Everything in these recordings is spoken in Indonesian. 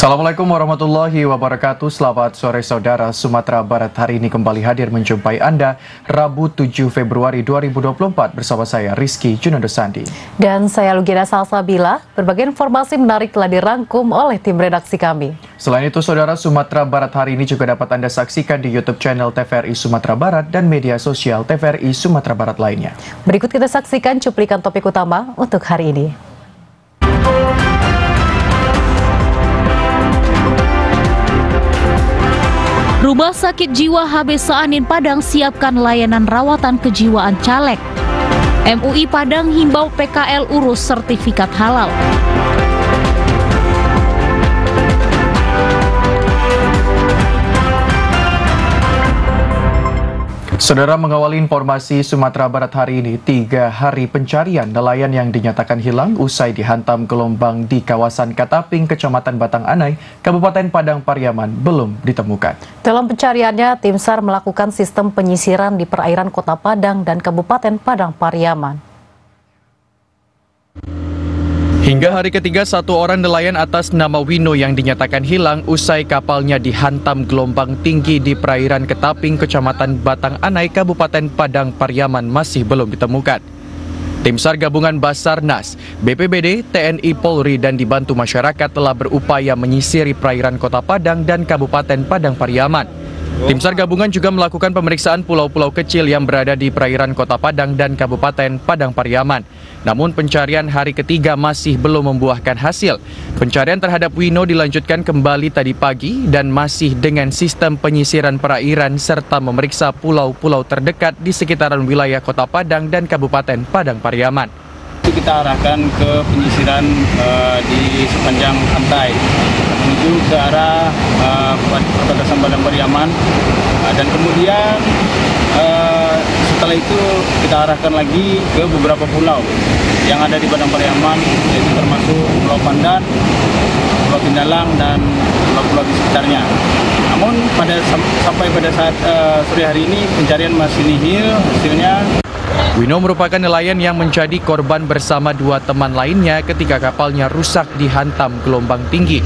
Assalamualaikum warahmatullahi wabarakatuh. Selamat sore saudara. Sumatera Barat hari ini kembali hadir menjumpai Anda Rabu 7 Februari 2024 bersama saya Rizky Junando Sandi. Dan saya Lugina Salsabila. Berbagai informasi menarik telah dirangkum oleh tim redaksi kami. Selain itu saudara, Sumatera Barat hari ini juga dapat Anda saksikan di YouTube channel TVRI Sumatera Barat dan media sosial TVRI Sumatera Barat lainnya. Berikut kita saksikan cuplikan topik utama untuk hari ini. Rumah Sakit Jiwa HB Saanin Padang siapkan layanan rawatan kejiwaan caleg. MUI Padang himbau PKL urus sertifikat halal. Saudara, mengawali informasi Sumatera Barat hari ini, 3 hari pencarian nelayan yang dinyatakan hilang usai dihantam gelombang di kawasan Kataping, Kecamatan Batang Anai, Kabupaten Padang Pariaman belum ditemukan. Dalam pencariannya, tim SAR melakukan sistem penyisiran di perairan Kota Padang dan Kabupaten Padang Pariaman. Hingga hari ketiga, 1 orang nelayan atas nama Wino yang dinyatakan hilang usai kapalnya dihantam gelombang tinggi di perairan Ketaping, Kecamatan Batang Anai, Kabupaten Padang Pariaman masih belum ditemukan. Tim SAR gabungan Basarnas, BPBD, TNI Polri dan dibantu masyarakat telah berupaya menyisiri perairan Kota Padang dan Kabupaten Padang Pariaman. Tim SAR gabungan juga melakukan pemeriksaan pulau-pulau kecil yang berada di perairan Kota Padang dan Kabupaten Padang Pariaman. Namun pencarian hari ketiga masih belum membuahkan hasil. Pencarian terhadap Wino dilanjutkan kembali tadi pagi dan masih dengan sistem penyisiran perairan serta memeriksa pulau-pulau terdekat di sekitaran wilayah Kota Padang dan Kabupaten Padang Pariaman. Kita arahkan ke penyisiran di sepanjang pantai menuju ke arah perbatasan Padang Pariaman, dan kemudian setelah itu kita arahkan lagi ke beberapa pulau yang ada di Padang Pariaman, yaitu termasuk Pulau Pandan, Pulau Pindalang dan pulau-pulau di sekitarnya. Namun sampai pada saat sore hari ini pencarian masih nihil hasilnya. Wino merupakan nelayan yang menjadi korban bersama 2 teman lainnya ketika kapalnya rusak dihantam gelombang tinggi.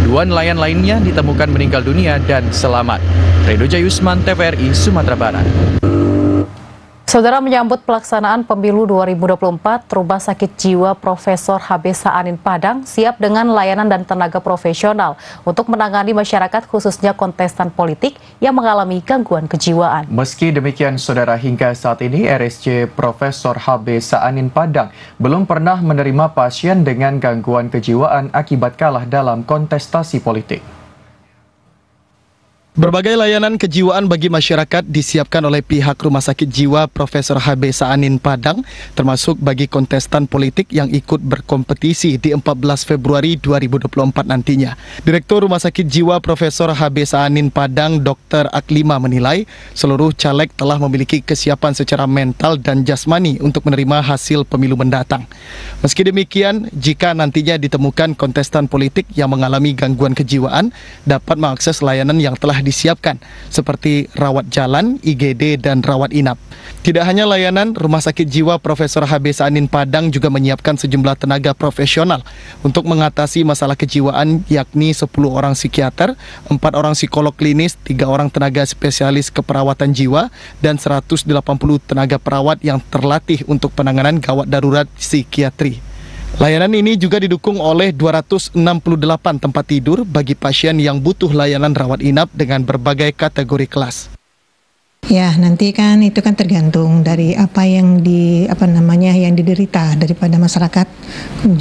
2 nelayan lainnya ditemukan meninggal dunia dan selamat. Redo Jayusman, TVRI Sumatera Barat. Saudara, menyambut pelaksanaan pemilu 2024, Rumah Sakit Jiwa Profesor HB Saanin Padang siap dengan layanan dan tenaga profesional untuk menangani masyarakat khususnya kontestan politik yang mengalami gangguan kejiwaan. Meski demikian, saudara, hingga saat ini RSJ Profesor HB Saanin Padang belum pernah menerima pasien dengan gangguan kejiwaan akibat kalah dalam kontestasi politik. Berbagai layanan kejiwaan bagi masyarakat disiapkan oleh pihak Rumah Sakit Jiwa Profesor HB Saanin Padang, termasuk bagi kontestan politik yang ikut berkompetisi di 14 Februari 2024 nantinya. Direktur Rumah Sakit Jiwa Profesor HB Saanin Padang, Dr. Aklima menilai seluruh caleg telah memiliki kesiapan secara mental dan jasmani untuk menerima hasil pemilu mendatang. Meski demikian, jika nantinya ditemukan kontestan politik yang mengalami gangguan kejiwaan, dapat mengakses layanan yang telah disiapkan seperti rawat jalan, IGD, dan rawat inap. Tidak hanya layanan, Rumah Sakit Jiwa Profesor HB Saanin Padang juga menyiapkan sejumlah tenaga profesional untuk mengatasi masalah kejiwaan, yakni 10 orang psikiater, 4 orang psikolog klinis, 3 orang tenaga spesialis keperawatan jiwa, dan 180 tenaga perawat yang terlatih untuk penanganan gawat darurat psikiatri. Layanan ini juga didukung oleh 268 tempat tidur bagi pasien yang butuh layanan rawat inap dengan berbagai kategori kelas. Ya, nanti kan itu kan tergantung dari apa yang yang diderita daripada masyarakat,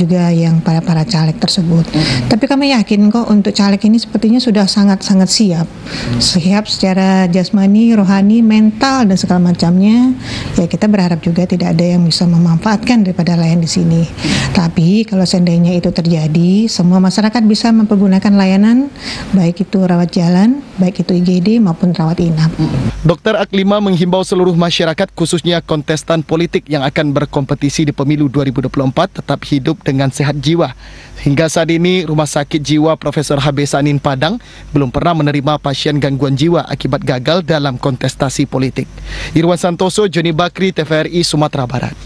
juga yang para caleg tersebut. Tapi kami yakin kok untuk caleg ini sepertinya sudah sangat siap secara jasmani, rohani, mental dan segala macamnya. Ya, kita berharap juga tidak ada yang bisa memanfaatkan daripada layanan di sini. Tapi kalau seandainya itu terjadi, semua masyarakat bisa mempergunakan layanan, baik itu rawat jalan, baik itu IGD maupun rawat inap. Dr. Aklima menghimbau seluruh masyarakat khususnya kontestan politik yang akan berkompetisi di pemilu 2024 tetap hidup dengan sehat jiwa. Hingga saat ini, Rumah Sakit Jiwa Profesor HB Saanin Padang belum pernah menerima pasien gangguan jiwa akibat gagal dalam kontestasi politik. Irwan Santoso, Joni Bakri, TVRI Sumatera Barat.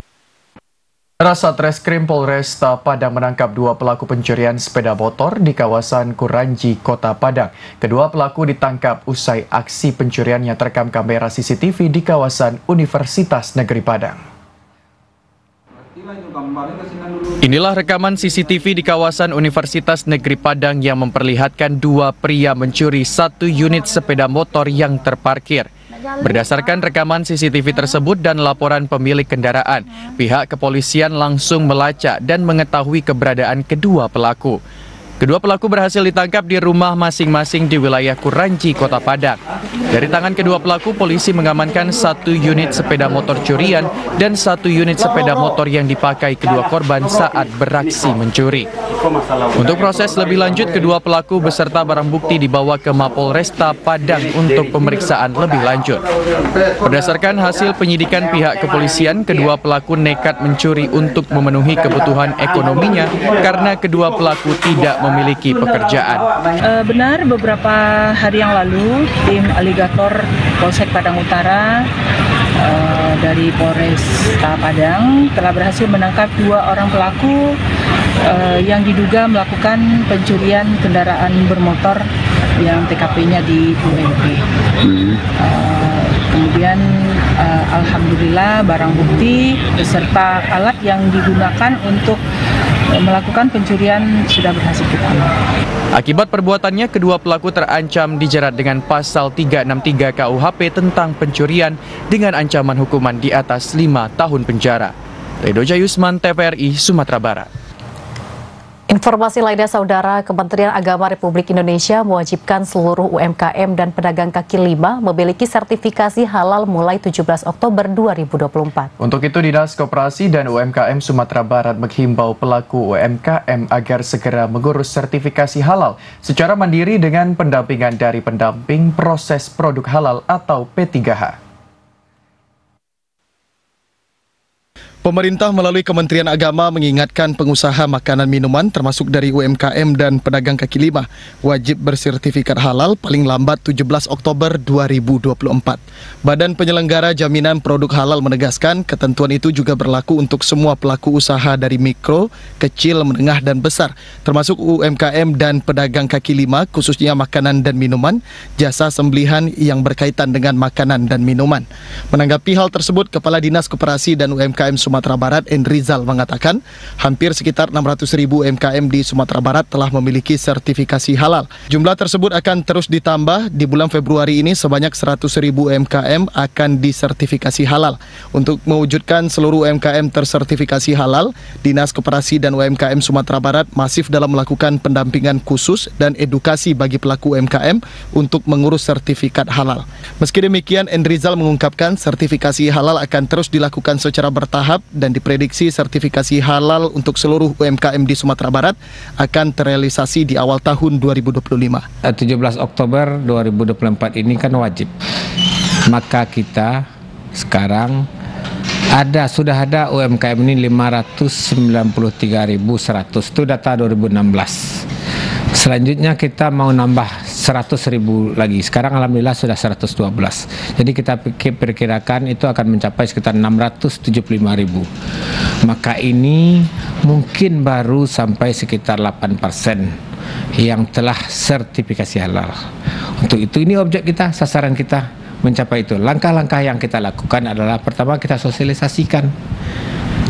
Satreskrim Polresta Padang menangkap 2 pelaku pencurian sepeda motor di kawasan Kuranji, Kota Padang. Kedua pelaku ditangkap usai aksi pencurian yang terekam kamera CCTV di kawasan Universitas Negeri Padang. Inilah rekaman CCTV di kawasan Universitas Negeri Padang yang memperlihatkan 2 pria mencuri 1 unit sepeda motor yang terparkir. Berdasarkan rekaman CCTV tersebut dan laporan pemilik kendaraan, pihak kepolisian langsung melacak dan mengetahui keberadaan kedua pelaku. Kedua pelaku berhasil ditangkap di rumah masing-masing di wilayah Kuranji, Kota Padang. Dari tangan kedua pelaku, polisi mengamankan 1 unit sepeda motor curian dan 1 unit sepeda motor yang dipakai kedua korban saat beraksi mencuri. Untuk proses lebih lanjut, kedua pelaku beserta barang bukti dibawa ke Mapolresta Padang untuk pemeriksaan lebih lanjut. Berdasarkan hasil penyidikan pihak kepolisian, kedua pelaku nekat mencuri untuk memenuhi kebutuhan ekonominya karena kedua pelaku tidak memiliki pekerjaan. Benar, beberapa hari yang lalu tim aligator Polsek Padang Utara dari Polresta Padang telah berhasil menangkap 2 orang pelaku yang diduga melakukan pencurian kendaraan bermotor yang TKP-nya di UMP. Kemudian alhamdulillah barang bukti beserta alat yang digunakan untuk melakukan pencurian sudah berhasil kita amankan. Akibat perbuatannya, kedua pelaku terancam dijerat dengan pasal 363 KUHP tentang pencurian dengan ancaman hukuman di atas 5 tahun penjara. Redo Jayusman, TVRI, Sumatera Barat. Informasi lainnya, Saudara, Kementerian Agama Republik Indonesia mewajibkan seluruh UMKM dan pedagang kaki lima memiliki sertifikasi halal mulai 17 Oktober 2024. Untuk itu, Dinas Koperasi dan UMKM Sumatera Barat menghimbau pelaku UMKM agar segera mengurus sertifikasi halal secara mandiri dengan pendampingan dari pendamping proses produk halal atau P3H. Pemerintah melalui Kementerian Agama mengingatkan pengusaha makanan minuman termasuk dari UMKM dan pedagang kaki lima wajib bersertifikat halal paling lambat 17 Oktober 2024. Badan Penyelenggara Jaminan Produk Halal menegaskan ketentuan itu juga berlaku untuk semua pelaku usaha dari mikro, kecil, menengah, dan besar, termasuk UMKM dan pedagang kaki lima khususnya makanan dan minuman, jasa sembelihan yang berkaitan dengan makanan dan minuman. Menanggapi hal tersebut, Kepala Dinas Koperasi dan UMKM Sumatera Barat, Endrizal, mengatakan hampir sekitar 600.000 UMKM di Sumatera Barat telah memiliki sertifikasi halal. Jumlah tersebut akan terus ditambah. Di bulan Februari ini sebanyak 100.000 UMKM akan disertifikasi halal. Untuk mewujudkan seluruh UMKM tersertifikasi halal, Dinas Koperasi dan UMKM Sumatera Barat masif dalam melakukan pendampingan khusus dan edukasi bagi pelaku UMKM untuk mengurus sertifikat halal. Meski demikian, Endrizal mengungkapkan sertifikasi halal akan terus dilakukan secara bertahap dan diprediksi sertifikasi halal untuk seluruh UMKM di Sumatera Barat akan terrealisasi di awal tahun 2025. 17 Oktober 2024 ini kan wajib. Maka kita sekarang sudah ada UMKM ini 593.100, itu data 2016. Selanjutnya kita mau nambah 100.000 lagi. Sekarang alhamdulillah sudah 112. Jadi kita perkirakan itu akan mencapai sekitar 675.000. Maka ini mungkin baru sampai sekitar 8% yang telah sertifikasi halal. Untuk itu ini objek kita, sasaran kita mencapai itu. Langkah-langkah yang kita lakukan adalah pertama kita sosialisasikan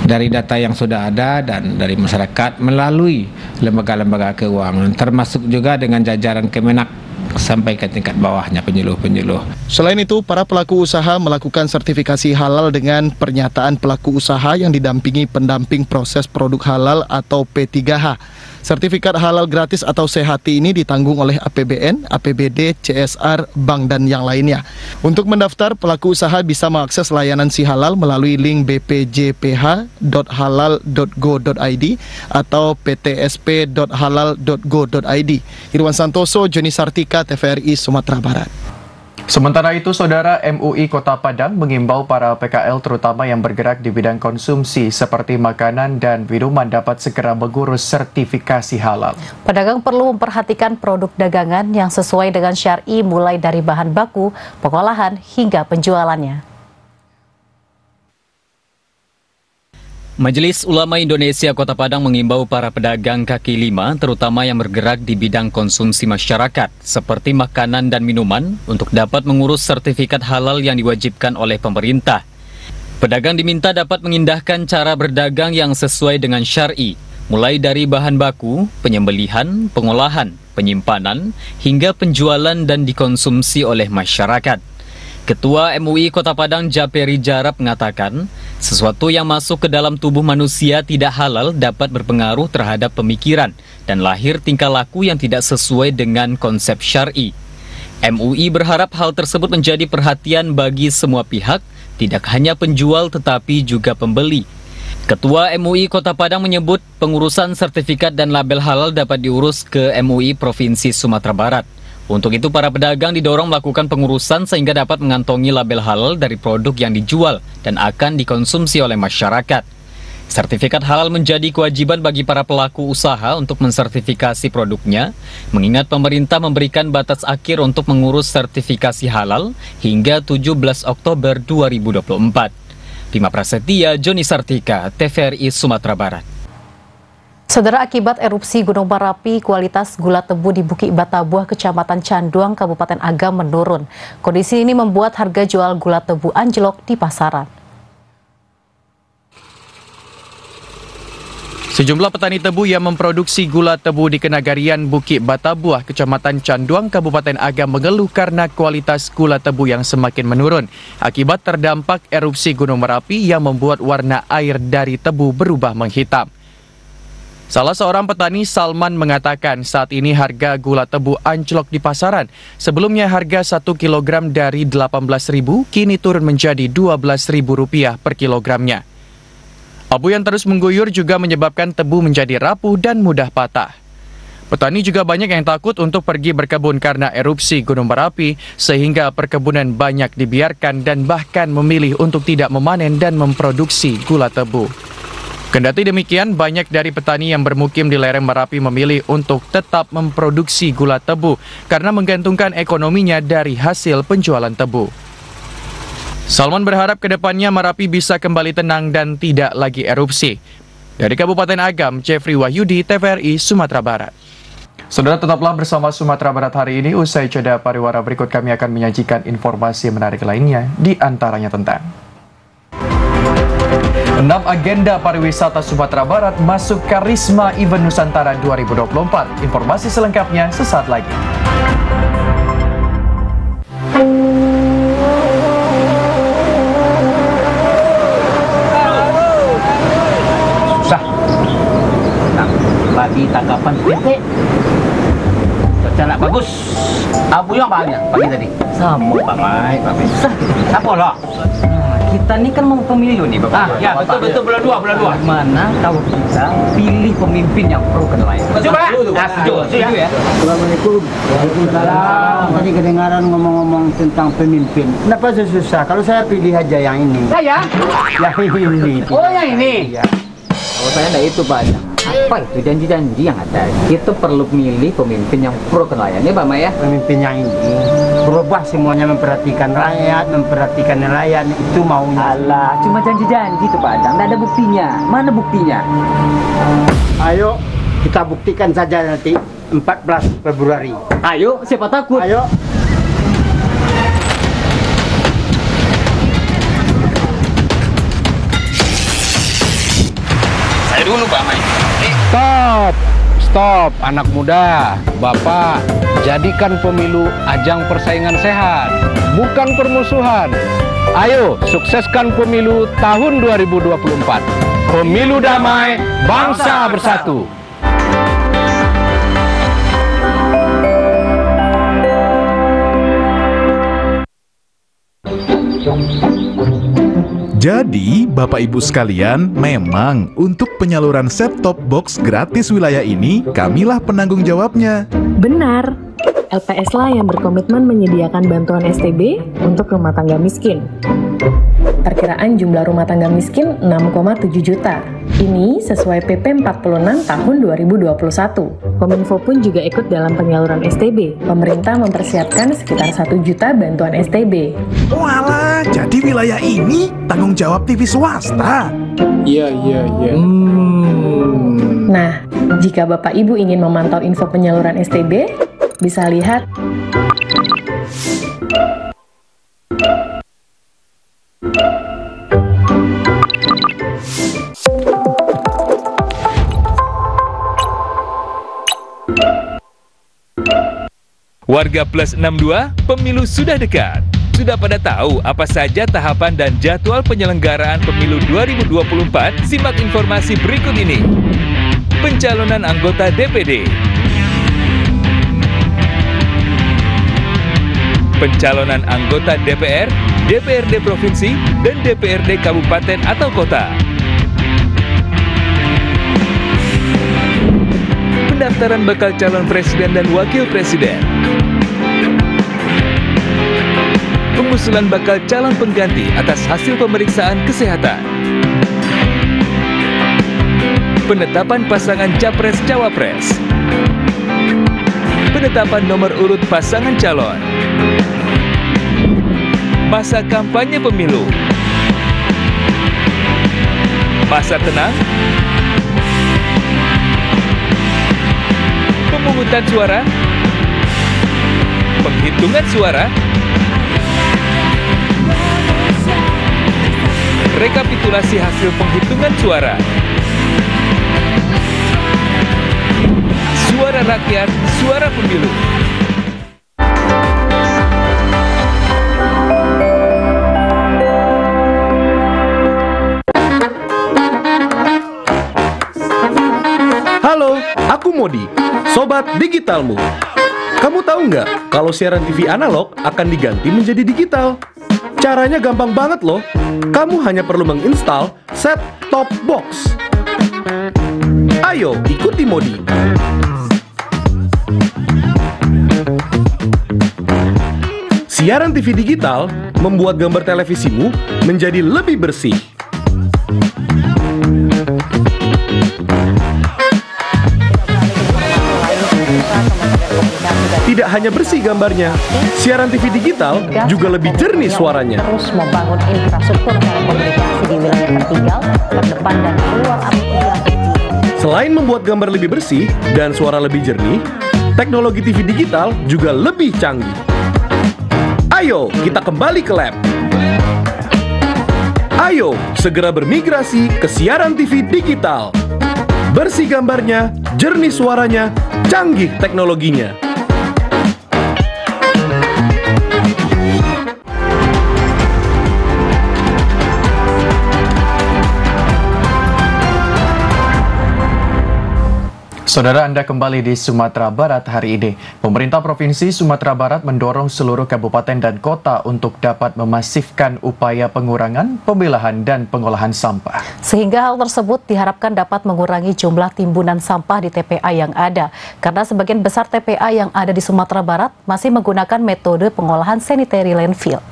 dari data yang sudah ada dan dari masyarakat melalui lembaga-lembaga keuangan, termasuk juga dengan jajaran Kemenak sampai ke tingkat bawahnya, penyuluh-penyuluh. Selain itu, para pelaku usaha melakukan sertifikasi halal dengan pernyataan pelaku usaha yang didampingi pendamping proses produk halal atau P3H. Sertifikat halal gratis atau CHT ini ditanggung oleh APBN, APBD, CSR, bank, dan yang lainnya. Untuk mendaftar, pelaku usaha bisa mengakses layanan si halal melalui link bpjph.halal.go.id atau ptsp.halal.go.id. Irwan Santoso, Joni Sartika, TVRI, Sumatera Barat. Sementara itu, Saudara, MUI Kota Padang mengimbau para PKL terutama yang bergerak di bidang konsumsi seperti makanan dan minuman dapat segera mengurus sertifikasi halal. Pedagang perlu memperhatikan produk dagangan yang sesuai dengan syar'i mulai dari bahan baku, pengolahan hingga penjualannya. Majelis Ulama Indonesia Kota Padang mengimbau para pedagang kaki lima, terutama yang bergerak di bidang konsumsi masyarakat, seperti makanan dan minuman, untuk dapat mengurus sertifikat halal yang diwajibkan oleh pemerintah. Pedagang diminta dapat mengindahkan cara berdagang yang sesuai dengan syar'i, mulai dari bahan baku, penyembelihan, pengolahan, penyimpanan, hingga penjualan dan dikonsumsi oleh masyarakat. Ketua MUI Kota Padang Japeri Jarab mengatakan, sesuatu yang masuk ke dalam tubuh manusia tidak halal dapat berpengaruh terhadap pemikiran dan lahir tingkah laku yang tidak sesuai dengan konsep syar'i. MUI berharap hal tersebut menjadi perhatian bagi semua pihak, tidak hanya penjual tetapi juga pembeli. Ketua MUI Kota Padang menyebut pengurusan sertifikat dan label halal dapat diurus ke MUI Provinsi Sumatera Barat. Untuk itu, para pedagang didorong melakukan pengurusan sehingga dapat mengantongi label halal dari produk yang dijual dan akan dikonsumsi oleh masyarakat. Sertifikat halal menjadi kewajiban bagi para pelaku usaha untuk mensertifikasi produknya, mengingat pemerintah memberikan batas akhir untuk mengurus sertifikasi halal hingga 17 Oktober 2024. Bima Prasetya, Joni Sartika, TVRI Sumatera Barat. Saudara, akibat erupsi Gunung Merapi, kualitas gula tebu di Bukit Batabuah, Kecamatan Canduang, Kabupaten Agam menurun. Kondisi ini membuat harga jual gula tebu anjlok di pasaran. Sejumlah petani tebu yang memproduksi gula tebu di Kenagarian Bukit Batabuah, Kecamatan Canduang, Kabupaten Agam mengeluh karena kualitas gula tebu yang semakin menurun akibat terdampak erupsi Gunung Merapi yang membuat warna air dari tebu berubah menghitam. Salah seorang petani, Salman, mengatakan saat ini harga gula tebu anjlok di pasaran. Sebelumnya harga 1 kg dari Rp18.000 kini turun menjadi Rp12.000 per kilogramnya. Abu yang terus mengguyur juga menyebabkan tebu menjadi rapuh dan mudah patah. Petani juga banyak yang takut untuk pergi berkebun karena erupsi Gunung Merapi, sehingga perkebunan banyak dibiarkan dan bahkan memilih untuk tidak memanen dan memproduksi gula tebu. Kendati demikian, banyak dari petani yang bermukim di lereng Merapi memilih untuk tetap memproduksi gula tebu karena menggantungkan ekonominya dari hasil penjualan tebu. Salman berharap ke depannya Merapi bisa kembali tenang dan tidak lagi erupsi. Dari Kabupaten Agam, Jeffrey Wahyudi, TVRI Sumatera Barat. Saudara, tetaplah bersama Sumatera Barat hari ini. Usai jeda pariwara berikut, kami akan menyajikan informasi menarik lainnya, di antaranya tentang 6 agenda pariwisata Sumatera Barat masuk Karisma Event Nusantara 2024. Informasi selengkapnya sesaat lagi. Susah. Lagi tangkapan titik. Cuaca bagus. Abu yang banyak pagi tadi. Sama Pak Mai, Pak Mai. Susah. Apa lo? Kita ini kan mau pemilu nih Bapak. Ya betul bulan 2. Mana kalau kita pilih pemimpin yang pro nelayan. Coba. Setuju ya. Assalamualaikum. Waalaikumsalam. Tadi kedengaran ngomong-ngomong tentang pemimpin. Kenapa susah? Kalau saya pilih aja yang ini. Saya? Yang ini. Oh yang ini. Ya. Kalau saya enggak itu Pak. Apa itu janji-janji yang ada? Kita perlu milih pemimpin yang pro nelayan ya Pak Maya. Pemimpin yang ini berubah semuanya, memperhatikan rakyat, memperhatikan nelayan, itu maunya. Alah, cuma janji-janji tuh Pak Adang, nggak ada buktinya. Mana buktinya? Ayo kita buktikan saja nanti 14 Februari. Ayo, siapa takut? Ayo. Saya dulu Pak Mai. Stop, anak muda. Bapak, jadikan pemilu ajang persaingan sehat, bukan permusuhan. Ayo, sukseskan pemilu tahun 2024. Pemilu damai, bangsa bersatu. Jadi, Bapak Ibu sekalian, memang untuk penyaluran set-top box gratis wilayah ini, kamilah penanggung jawabnya. Benar, LPS lah yang berkomitmen menyediakan bantuan STB untuk rumah tangga miskin. Perkiraan jumlah rumah tangga miskin 6,7 juta. Ini sesuai PP 46 tahun 2021. Kominfo pun juga ikut dalam penyaluran STB. Pemerintah mempersiapkan sekitar 1 juta bantuan STB. Walah, jadi wilayah ini tanggung jawab TV swasta. Iya. Nah, jika Bapak Ibu ingin memantau info penyaluran STB, bisa lihat Warga Plus 62, pemilu sudah dekat. Sudah pada tahu apa saja tahapan dan jadwal penyelenggaraan pemilu 2024? Simak informasi berikut ini. Pencalonan anggota DPD. Pencalonan anggota DPR, DPRD Provinsi, dan DPRD Kabupaten atau Kota. Pendaftaran bakal calon presiden dan wakil presiden. Pengusulan bakal calon pengganti atas hasil pemeriksaan kesehatan. Penetapan pasangan Capres-Cawapres. Penetapan nomor urut pasangan calon. Masa kampanye pemilu. Masa tenang. Pemungutan suara. Penghitungan suara. Rekapitulasi hasil penghitungan suara. Suara rakyat, suara pemilu. Halo, aku Modi, sobat digitalmu. Kamu tahu nggak kalau siaran TV analog akan diganti menjadi digital? Caranya gampang banget loh. Kamu hanya perlu menginstal set-top box. Ayo, ikuti Modi. Siaran TV digital membuat gambar televisimu menjadi lebih bersih. Tidak hanya bersih gambarnya, siaran TV digital juga lebih jernih suaranya. Terus membangun infrastruktur telekomunikasi di wilayah tertinggal, terdepan dan keluar aplikasi. Selain membuat gambar lebih bersih dan suara lebih jernih, teknologi TV digital juga lebih canggih. Ayo, kita kembali ke lab. Ayo, segera bermigrasi ke siaran TV digital. Bersih gambarnya, jernih suaranya, canggih teknologinya. Saudara, Anda kembali di Sumatera Barat hari ini. Pemerintah Provinsi Sumatera Barat mendorong seluruh kabupaten dan kota untuk dapat memasifkan upaya pengurangan, pemilahan, dan pengolahan sampah. Sehingga hal tersebut diharapkan dapat mengurangi jumlah timbunan sampah di TPA yang ada. Karena sebagian besar TPA yang ada di Sumatera Barat masih menggunakan metode pengolahan sanitary landfill.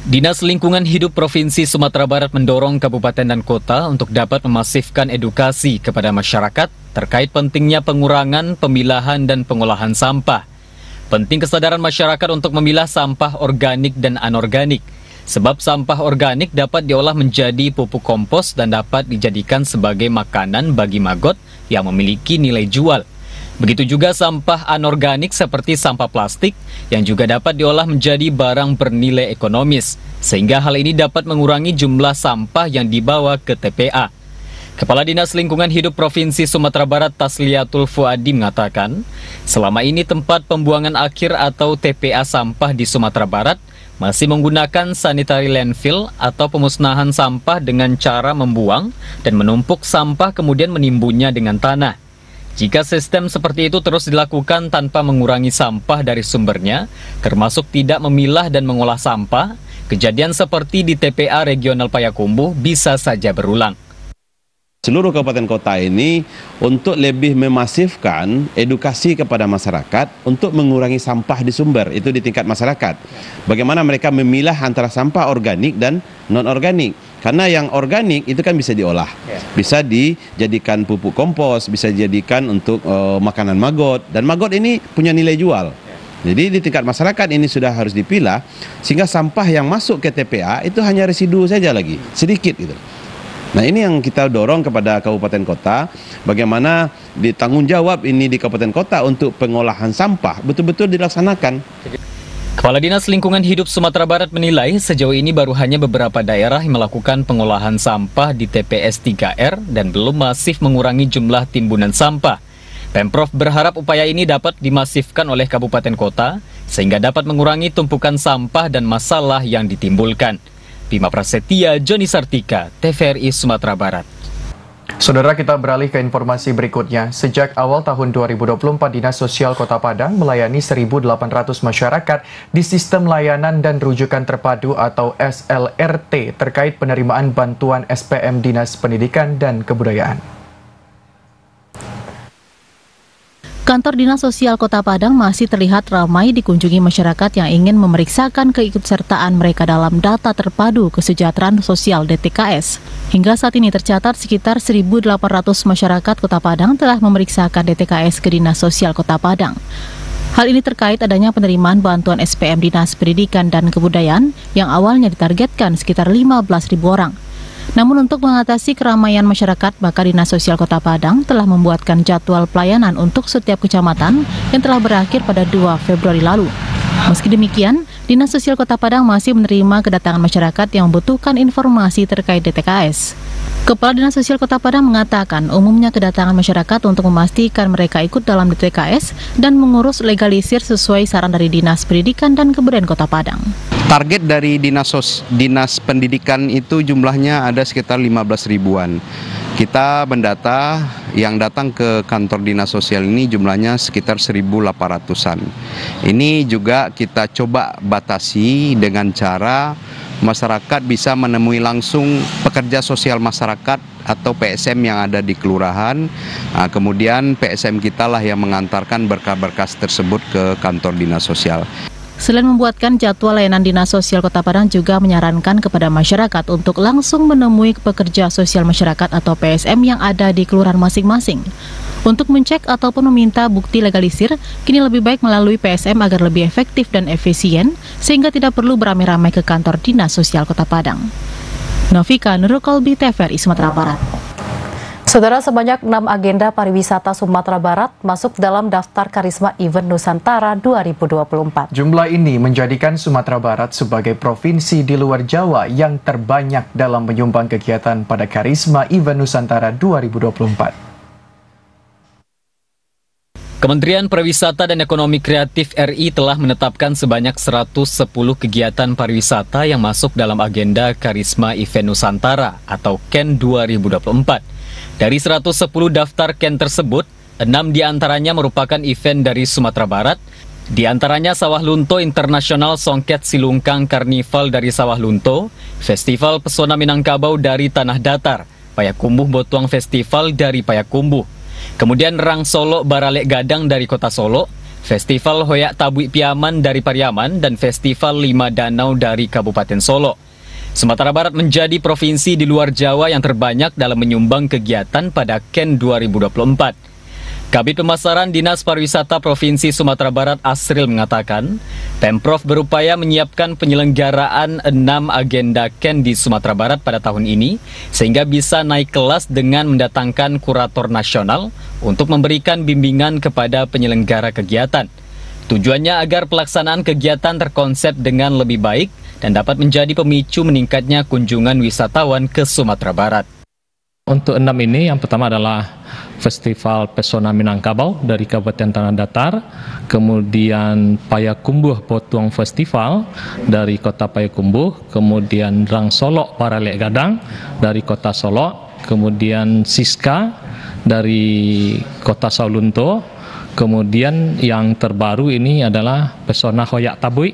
Dinas Lingkungan Hidup Provinsi Sumatera Barat mendorong kabupaten dan kota untuk dapat memasifkan edukasi kepada masyarakat terkait pentingnya pengurangan, pemilahan, dan pengolahan sampah. Penting kesadaran masyarakat untuk memilah sampah organik dan anorganik, sebab sampah organik dapat diolah menjadi pupuk kompos dan dapat dijadikan sebagai makanan bagi maggot yang memiliki nilai jual. Begitu juga sampah anorganik seperti sampah plastik yang juga dapat diolah menjadi barang bernilai ekonomis, sehingga hal ini dapat mengurangi jumlah sampah yang dibawa ke TPA. Kepala Dinas Lingkungan Hidup Provinsi Sumatera Barat Tasliatul Fuadi mengatakan, selama ini tempat pembuangan akhir atau TPA sampah di Sumatera Barat masih menggunakan sanitary landfill atau pemusnahan sampah dengan cara membuang dan menumpuk sampah kemudian menimbunnya dengan tanah. Jika sistem seperti itu terus dilakukan tanpa mengurangi sampah dari sumbernya, termasuk tidak memilah dan mengolah sampah, kejadian seperti di TPA Regional Payakumbuh bisa saja berulang. Seluruh kabupaten kota ini untuk lebih memasifkan edukasi kepada masyarakat untuk mengurangi sampah di sumber, itu di tingkat masyarakat. Bagaimana mereka memilah antara sampah organik dan non-organik. Karena yang organik itu kan bisa diolah, bisa dijadikan pupuk kompos, bisa dijadikan untuk makanan maggot, dan maggot ini punya nilai jual. Jadi di tingkat masyarakat ini sudah harus dipilah, sehingga sampah yang masuk ke TPA itu hanya residu saja lagi, sedikit gitu. Nah, ini yang kita dorong kepada kabupaten kota, bagaimana ditanggung jawab ini di kabupaten kota untuk pengolahan sampah betul-betul dilaksanakan. Kepala Dinas Lingkungan Hidup Sumatera Barat menilai sejauh ini baru hanya beberapa daerah yang melakukan pengolahan sampah di TPS 3R dan belum masif mengurangi jumlah timbunan sampah. Pemprov berharap upaya ini dapat dimasifkan oleh kabupaten kota sehingga dapat mengurangi tumpukan sampah dan masalah yang ditimbulkan. Bima Prasetya, Joni Sartika, TVRI Sumatera Barat. Saudara, kita beralih ke informasi berikutnya. Sejak awal tahun 2024, Dinas Sosial Kota Padang melayani 1.800 masyarakat di Sistem Layanan dan Rujukan Terpadu atau SLRT terkait penerimaan bantuan SPM Dinas Pendidikan dan Kebudayaan. Kantor Dinas Sosial Kota Padang masih terlihat ramai dikunjungi masyarakat yang ingin memeriksakan keikutsertaan mereka dalam data terpadu kesejahteraan sosial DTKS. Hingga saat ini tercatat sekitar 1.800 masyarakat Kota Padang telah memeriksakan DTKS ke Dinas Sosial Kota Padang. Hal ini terkait adanya penerimaan bantuan SPM Dinas Pendidikan dan Kebudayaan yang awalnya ditargetkan sekitar 15.000 orang. Namun untuk mengatasi keramaian masyarakat, maka Dinas Sosial Kota Padang telah membuatkan jadwal pelayanan untuk setiap kecamatan yang telah berakhir pada 2 Februari lalu. Meski demikian, Dinas Sosial Kota Padang masih menerima kedatangan masyarakat yang membutuhkan informasi terkait DTKS. Kepala Dinas Sosial Kota Padang mengatakan umumnya kedatangan masyarakat untuk memastikan mereka ikut dalam DTKS dan mengurus legalisir sesuai saran dari Dinas Pendidikan dan Kebudayaan Kota Padang. Target dari Dinas Pendidikan itu jumlahnya ada sekitar 15 ribuan. Kita mendata yang datang ke kantor Dinas Sosial ini jumlahnya sekitar 1.800-an. Ini juga kita coba batasi dengan cara masyarakat bisa menemui langsung pekerja sosial masyarakat atau PSM yang ada di kelurahan. Kemudian PSM kita lah yang mengantarkan berkas-berkas tersebut ke kantor Dinas Sosial. Selain membuatkan jadwal layanan Dinas Sosial Kota Padang juga menyarankan kepada masyarakat untuk langsung menemui pekerja sosial masyarakat atau PSM yang ada di kelurahan masing-masing. Untuk mencek ataupun meminta bukti legalisir, kini lebih baik melalui PSM agar lebih efektif dan efisien, sehingga tidak perlu beramai-ramai ke kantor Dinas Sosial Kota Padang. Novika Nurul Kolbi, TVRI Sumatera Barat. Saudara, sebanyak 6 agenda pariwisata Sumatera Barat masuk dalam daftar Karisma Event Nusantara 2024. Jumlah ini menjadikan Sumatera Barat sebagai provinsi di luar Jawa yang terbanyak dalam menyumbang kegiatan pada Karisma Event Nusantara 2024. Kementerian Pariwisata dan Ekonomi Kreatif RI telah menetapkan sebanyak 110 kegiatan pariwisata yang masuk dalam agenda Karisma Event Nusantara atau KEN 2024. Dari 110 daftar KEN tersebut, 6 diantaranya merupakan event dari Sumatera Barat, diantaranya Sawah Lunto International Songket Silungkang Karnival dari Sawah Lunto, Festival Pesona Minangkabau dari Tanah Datar, Payakumbuh Botuang Festival dari Payakumbuh, kemudian Rang Solo Baralek Gadang dari Kota Solo, Festival Hoyak Tabui Piaman dari Pariaman, dan Festival Lima Danau dari Kabupaten Solo. Sumatera Barat menjadi provinsi di luar Jawa yang terbanyak dalam menyumbang kegiatan pada KEN 2024. Kabid Pemasaran Dinas Pariwisata Provinsi Sumatera Barat Asril mengatakan, Pemprov berupaya menyiapkan penyelenggaraan 6 agenda KEN di Sumatera Barat pada tahun ini, sehingga bisa naik kelas dengan mendatangkan kurator nasional untuk memberikan bimbingan kepada penyelenggara kegiatan. Tujuannya agar pelaksanaan kegiatan terkonsep dengan lebih baik dan dapat menjadi pemicu meningkatnya kunjungan wisatawan ke Sumatera Barat. Untuk 6 ini, yang pertama adalah Festival Pesona Minangkabau dari Kabupaten Tanah Datar, kemudian Payakumbuh Botuang Festival dari Kota Payakumbuh, kemudian Rang Solo Baralek Gadang dari Kota Solo, kemudian Siska dari Kota Saulunto, kemudian yang terbaru ini adalah Pesona Hoyak Tabui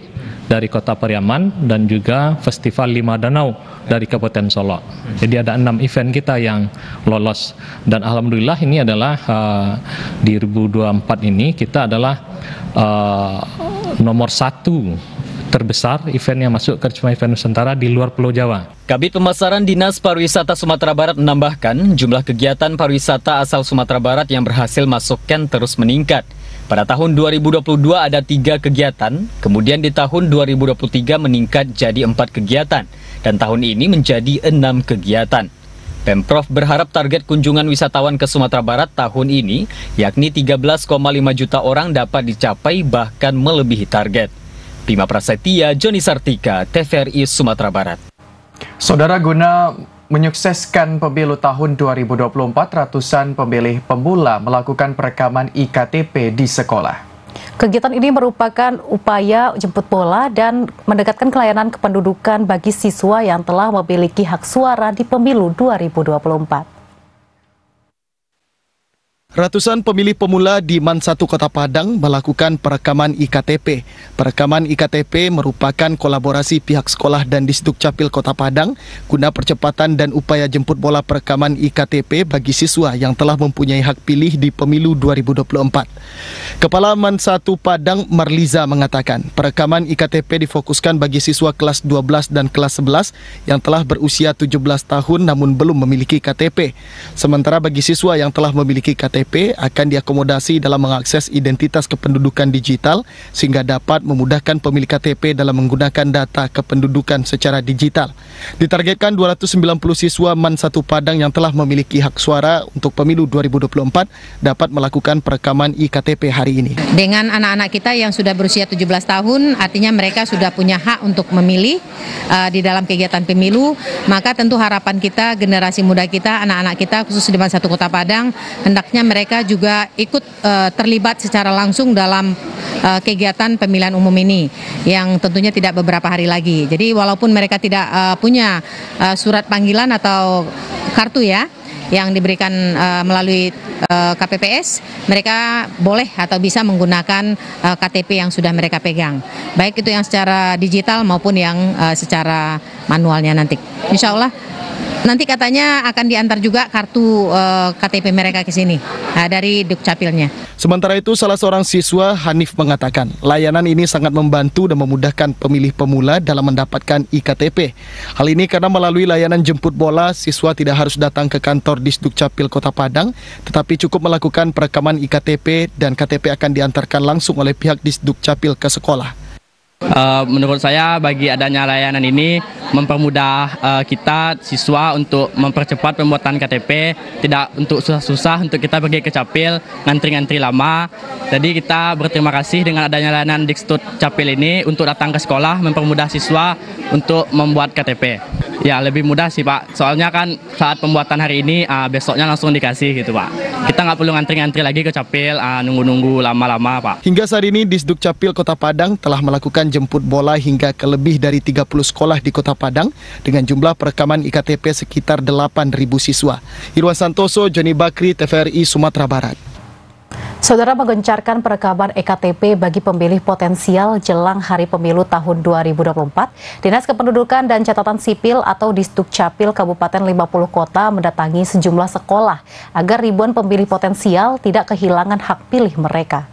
dari Kota Pariaman dan juga Festival Lima Danau dari Kabupaten Solok. Jadi ada 6 event kita yang lolos, dan alhamdulillah ini adalah di 2024 ini kita adalah nomor 1 terbesar event yang masuk ke Cuma Event Nusantara di luar Pulau Jawa. Kabid Pemasaran Dinas Pariwisata Sumatera Barat menambahkan jumlah kegiatan pariwisata asal Sumatera Barat yang berhasil masuk KEN terus meningkat. Pada tahun 2022 ada 3 kegiatan, kemudian di tahun 2023 meningkat jadi 4 kegiatan, dan tahun ini menjadi 6 kegiatan. Pemprov berharap target kunjungan wisatawan ke Sumatera Barat tahun ini, yakni 13,5 juta orang dapat dicapai bahkan melebihi target. Bima Prasetya, Joni Sartika, TVRI Sumatera Barat. Saudara, guna menyukseskan pemilu tahun 2024, ratusan pemilih pemula melakukan perekaman IKTP di sekolah. Kegiatan ini merupakan upaya jemput bola dan mendekatkan kelayanan kependudukan bagi siswa yang telah memiliki hak suara di pemilu 2024. Ratusan pemilih pemula di MAN 1 Kota Padang melakukan perekaman IKTP. Perekaman IKTP merupakan kolaborasi pihak sekolah dan Disduk Capil Kota Padang guna percepatan dan upaya jemput bola perekaman IKTP bagi siswa yang telah mempunyai hak pilih di pemilu 2024. Kepala MAN 1 Padang Marliza mengatakan, perekaman IKTP difokuskan bagi siswa kelas 12 dan kelas 11 yang telah berusia 17 tahun namun belum memiliki KTP. Sementara bagi siswa yang telah memiliki KTP akan diakomodasi dalam mengakses identitas kependudukan digital sehingga dapat memudahkan pemilik KTP dalam menggunakan data kependudukan secara digital. Ditargetkan 290 siswa MAN 1 Padang yang telah memiliki hak suara untuk pemilu 2024 dapat melakukan perekaman IKTP hari ini. Dengan anak-anak kita yang sudah berusia 17 tahun, artinya mereka sudah punya hak untuk memilih di dalam kegiatan pemilu, maka tentu harapan kita, generasi muda kita, anak-anak kita khusus di MAN 1 Kota Padang, hendaknya mereka juga ikut terlibat secara langsung dalam kegiatan pemilihan umum ini yang tentunya tidak beberapa hari lagi. Jadi walaupun mereka tidak punya surat panggilan atau kartu ya yang diberikan melalui KPPS, mereka boleh atau bisa menggunakan KTP yang sudah mereka pegang, baik itu yang secara digital maupun yang secara manualnya nanti. Insya Allah nanti katanya akan diantar juga kartu KTP mereka ke sini dari Dukcapilnya. Sementara itu, salah seorang siswa, Hanif, mengatakan layanan ini sangat membantu dan memudahkan pemilih pemula dalam mendapatkan IKTP. Hal ini karena melalui layanan jemput bola, siswa tidak harus datang ke kantor Disdukcapil Kota Padang, tetapi cukup melakukan perekaman IKTP dan KTP akan diantarkan langsung oleh pihak Disdukcapil ke sekolah. Menurut saya bagi adanya layanan ini mempermudah kita siswa untuk mempercepat pembuatan KTP, tidak untuk susah-susah untuk kita pergi ke Capil, ngantri-ngantri lama. Jadi kita berterima kasih dengan adanya layanan Disduk Capil ini untuk datang ke sekolah, mempermudah siswa untuk membuat KTP. Ya lebih mudah sih Pak, soalnya kan saat pembuatan hari ini besoknya langsung dikasih gitu Pak. Kita nggak perlu ngantri-ngantri lagi ke Capil, nunggu-nunggu lama-lama Pak. Hingga saat ini Disduk Capil Kota Padang telah melakukan jemput bola hingga ke lebih dari 30 sekolah di Kota Padang dengan jumlah perekaman IKTP sekitar 8.000 siswa. Irwan Santoso, Joni Bakri, TVRI Sumatera Barat. Saudara, menggencarkan perekaman EKTP bagi pemilih potensial jelang hari pemilu tahun 2024, Dinas Kependudukan dan Catatan Sipil atau Disdukcapil Kabupaten 50 Kota mendatangi sejumlah sekolah agar ribuan pemilih potensial tidak kehilangan hak pilih mereka.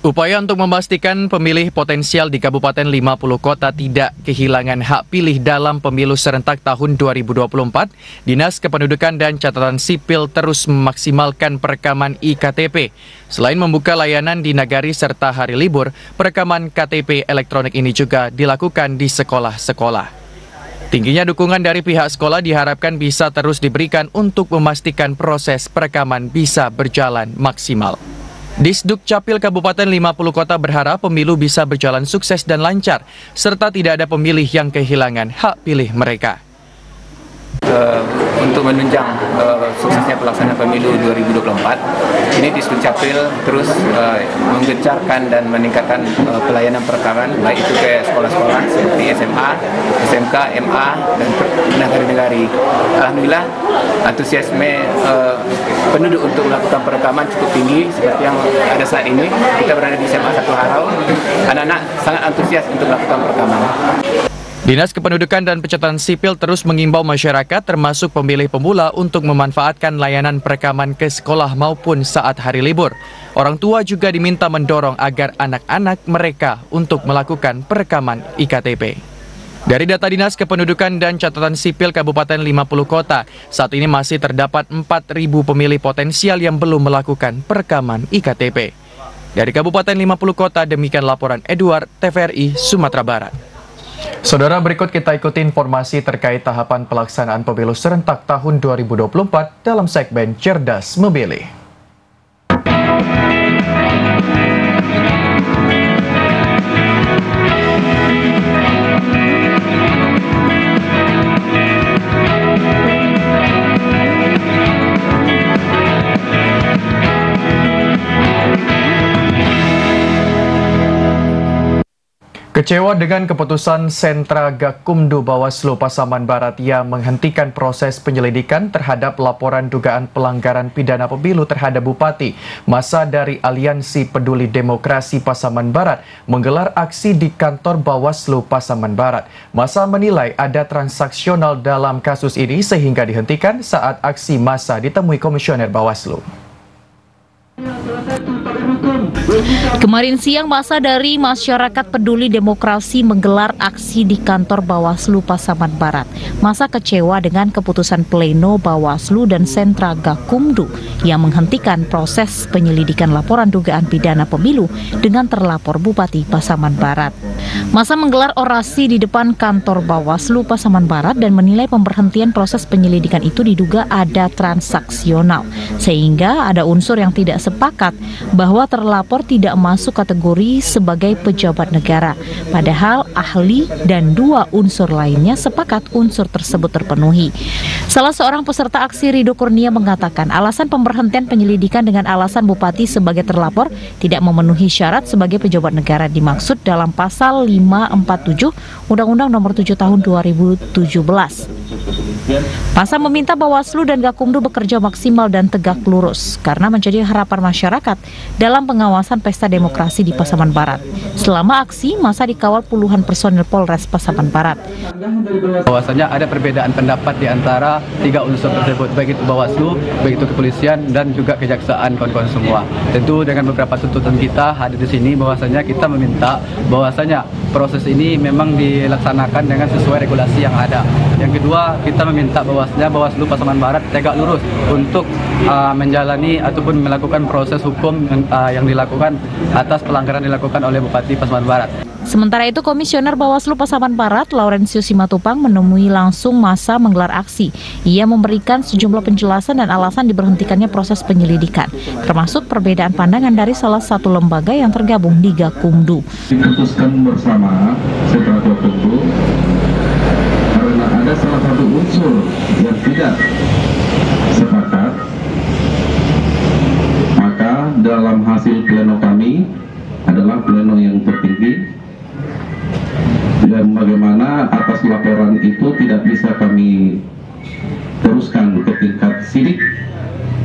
Upaya untuk memastikan pemilih potensial di Kabupaten 50 Kota tidak kehilangan hak pilih dalam pemilu serentak tahun 2024, Dinas Kependudukan dan Catatan Sipil terus memaksimalkan perekaman IKTP. Selain membuka layanan di nagari serta hari libur, perekaman KTP elektronik ini juga dilakukan di sekolah-sekolah. Tingginya dukungan dari pihak sekolah diharapkan bisa terus diberikan untuk memastikan proses perekaman bisa berjalan maksimal. Disdukcapil Kabupaten 50 Kota berharap pemilu bisa berjalan sukses dan lancar, serta tidak ada pemilih yang kehilangan hak pilih mereka. untuk menunjang suksesnya pelaksanaan pemilu 2024. Ini di Capil terus menggencarkan dan meningkatkan pelayanan perekaman, baik itu ke sekolah-sekolah seperti SMA, SMK, MA, dan negari-negari. Alhamdulillah, antusiasme penduduk untuk melakukan perekaman cukup tinggi seperti yang ada saat ini. Kita berada di SMA 1 Harau, anak-anak sangat antusias untuk melakukan perekaman. Dinas Kependudukan dan Pencatatan Sipil terus mengimbau masyarakat termasuk pemilih pemula untuk memanfaatkan layanan perekaman ke sekolah maupun saat hari libur. Orang tua juga diminta mendorong agar anak-anak mereka untuk melakukan perekaman IKTP. Dari data Dinas Kependudukan dan Catatan Sipil Kabupaten 50 Kota, saat ini masih terdapat 4.000 pemilih potensial yang belum melakukan perekaman IKTP. Dari Kabupaten 50 Kota, demikian laporan Edward, TVRI, Sumatera Barat. Saudara, berikut kita ikuti informasi terkait tahapan pelaksanaan pemilu serentak tahun 2024 dalam segmen Cerdas Memilih. Kecewa dengan keputusan Sentra Gakumdu Bawaslu Pasaman Barat yang menghentikan proses penyelidikan terhadap laporan dugaan pelanggaran pidana pemilu terhadap Bupati, masa dari Aliansi Peduli Demokrasi Pasaman Barat menggelar aksi di kantor Bawaslu Pasaman Barat. Masa menilai ada transaksional dalam kasus ini sehingga dihentikan saat aksi massa ditemui Komisioner Bawaslu. Kemarin siang, massa dari Masyarakat Peduli Demokrasi menggelar aksi di kantor Bawaslu Pasaman Barat. Massa kecewa dengan keputusan pleno Bawaslu dan Sentra Gakumdu yang menghentikan proses penyelidikan laporan dugaan pidana pemilu dengan terlapor Bupati Pasaman Barat. Massa menggelar orasi di depan kantor Bawaslu Pasaman Barat dan menilai pemberhentian proses penyelidikan itu diduga ada transaksional, sehingga ada unsur yang tidak sepakat bahwa terlapor tidak masuk kategori sebagai pejabat negara. Padahal ahli dan 2 unsur lainnya sepakat unsur tersebut terpenuhi. Salah seorang peserta aksi, Rido Kurnia, mengatakan alasan pemberhentian penyelidikan dengan alasan Bupati sebagai terlapor tidak memenuhi syarat sebagai pejabat negara dimaksud dalam pasal 547 Undang-Undang Nomor 7 Tahun 2017. Massa meminta Bawaslu dan Gakumdu bekerja maksimal dan tegak lurus karena menjadi harapan masyarakat dalam pengawasan pesta demokrasi di Pasaman Barat. Selama aksi, massa dikawal puluhan personil Polres Pasaman Barat. Bahwasanya ada perbedaan pendapat di antara 3 unsur tersebut, baik itu Bawaslu, baik itu kepolisian, dan juga kejaksaan, kawan-kawan semua. Tentu dengan beberapa tuntutan kita hadir di sini, bahwasanya kita meminta bahwasanya proses ini memang dilaksanakan dengan sesuai regulasi yang ada. Yang kedua, kita meminta bahwasanya Bawaslu Pasaman Barat tegak lurus untuk menjalani ataupun melakukan proses hukum yang dilakukan atas pelanggaran dilakukan oleh Bupati Pasaman Barat. Sementara itu, Komisioner Bawaslu Pasaman Barat, Laurensius Simatupang, menemui langsung massa menggelar aksi. Ia memberikan sejumlah penjelasan dan alasan diberhentikannya proses penyelidikan, termasuk perbedaan pandangan dari salah satu lembaga yang tergabung di Gakumdu. Diputuskan bersama Sentra Gakumdu karena ada salah satu unsur yang tidak sepakat, maka dalam hasil pleno kami adalah pleno yang tertinggi, dan bagaimana atas laporan itu tidak bisa kami teruskan ke tingkat sidik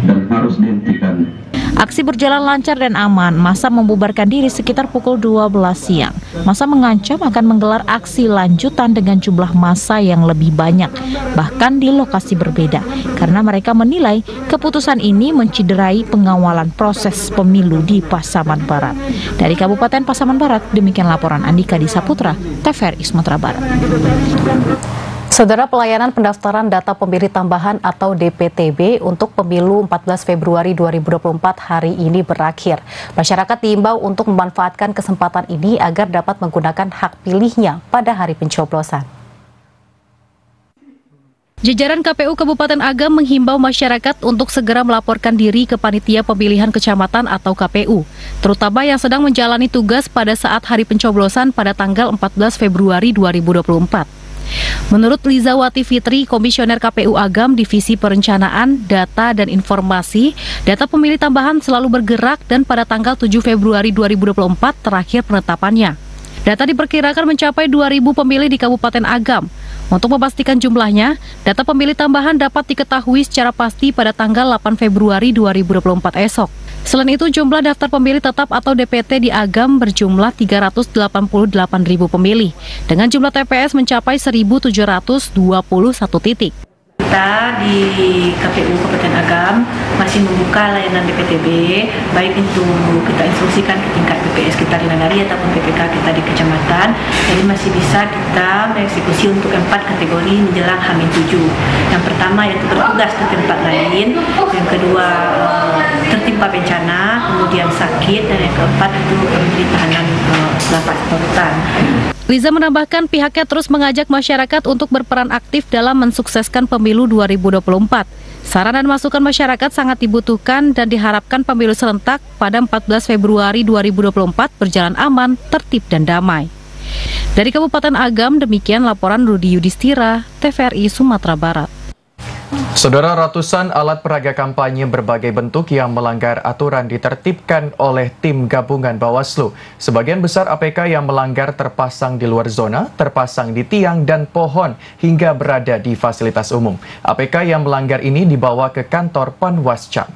dan harus dihentikan. Aksi berjalan lancar dan aman. Massa membubarkan diri sekitar pukul 12 siang. Massa mengancam akan menggelar aksi lanjutan dengan jumlah massa yang lebih banyak, bahkan di lokasi berbeda, karena mereka menilai keputusan ini menciderai pengawalan proses pemilu di Pasaman Barat. Dari Kabupaten Pasaman Barat, demikian laporan Andika Disaputra, TVRI Sumatera Barat. Saudara, pelayanan pendaftaran data pemilih tambahan atau DPTB untuk pemilu 14 Februari 2024 hari ini berakhir. Masyarakat diimbau untuk memanfaatkan kesempatan ini agar dapat menggunakan hak pilihnya pada hari pencoblosan. Jajaran KPU Kabupaten Agam menghimbau masyarakat untuk segera melaporkan diri ke Panitia Pemilihan Kecamatan atau KPU, terutama yang sedang menjalani tugas pada saat hari pencoblosan pada tanggal 14 Februari 2024. Menurut Lizawati Fitri, Komisioner KPU Agam Divisi Perencanaan, Data dan Informasi, data pemilih tambahan selalu bergerak dan pada tanggal 7 Februari 2024 terakhir penetapannya. Data diperkirakan mencapai 2.000 pemilih di Kabupaten Agam. Untuk memastikan jumlahnya, data pemilih tambahan dapat diketahui secara pasti pada tanggal 8 Februari 2024 esok. Selain itu, jumlah daftar pemilih tetap atau DPT di Agam berjumlah 388.000 pemilih, dengan jumlah TPS mencapai 1.721 titik. Kita di KPU Kabupaten Agam masih membuka layanan DPTB, baik itu kita instruksikan ke tingkat PPS kita di Nagari ataupun PPK kita di kecamatan. Jadi masih bisa kita mengeksekusi untuk 4 kategori menjelang H-7. Yang pertama yaitu bertugas di tempat lain, yang kedua tertimpa bencana, kemudian sakit, dan yang keempat itu memberi tahanan lapas atau rutan. Liza menambahkan pihaknya terus mengajak masyarakat untuk berperan aktif dalam mensukseskan pemilu 2024. Saran dan masukan masyarakat sangat dibutuhkan dan diharapkan pemilu serentak pada 14 Februari 2024 berjalan aman, tertib dan damai. Dari Kabupaten Agam, demikian laporan Rudi Yudhistira, TVRI Sumatera Barat. Saudara, ratusan alat peraga kampanye berbagai bentuk yang melanggar aturan ditertibkan oleh tim gabungan Bawaslu. Sebagian besar APK yang melanggar terpasang di luar zona, terpasang di tiang dan pohon hingga berada di fasilitas umum. APK yang melanggar ini dibawa ke kantor Panwascam.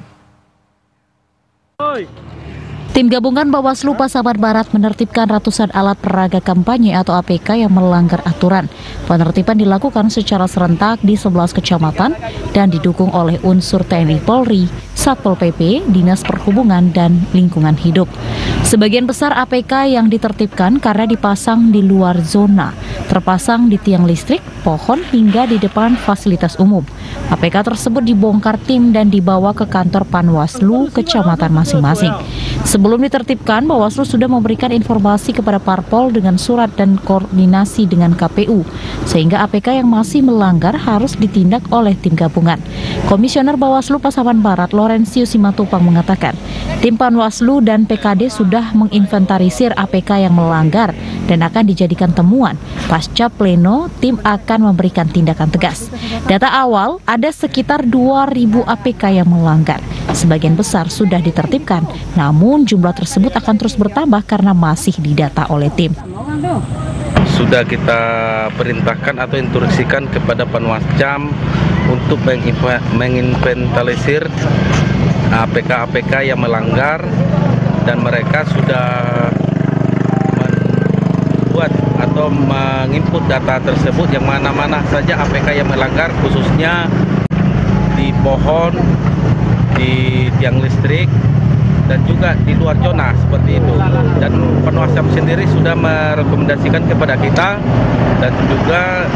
Tim gabungan Bawaslu Pasaman Barat menertibkan ratusan alat peraga kampanye atau APK yang melanggar aturan. Penertiban dilakukan secara serentak di 11 kecamatan dan didukung oleh unsur TNI Polri, Satpol PP, Dinas Perhubungan, dan Lingkungan Hidup. Sebagian besar APK yang ditertibkan karena dipasang di luar zona, terpasang di tiang listrik, pohon, hingga di depan fasilitas umum. APK tersebut dibongkar tim dan dibawa ke kantor Panwaslu kecamatan masing-masing. Sebelum ditertibkan, Bawaslu sudah memberikan informasi kepada Parpol dengan surat dan koordinasi dengan KPU, sehingga APK yang masih melanggar harus ditindak oleh tim gabungan. Komisioner Bawaslu Pasaman Barat, Lorenzius Simatupang, mengatakan, tim Panwaslu dan PKD sudah menginventarisir APK yang melanggar dan akan dijadikan temuan. Pasca pleno, tim akan memberikan tindakan tegas. Data awal, ada sekitar 2.000 APK yang melanggar. Sebagian besar sudah ditertibkan, namun jumlah tersebut akan terus bertambah karena masih didata oleh tim. Sudah kita perintahkan atau instruksikan kepada Panwascam untuk menginventarisir APK-APK yang melanggar, dan mereka sudah membuat atau menginput data tersebut yang mana-mana saja APK yang melanggar, khususnya di pohon, di tiang listrik, dan juga di luar zona seperti itu. Dan Panwascam sendiri sudah merekomendasikan kepada kita dan juga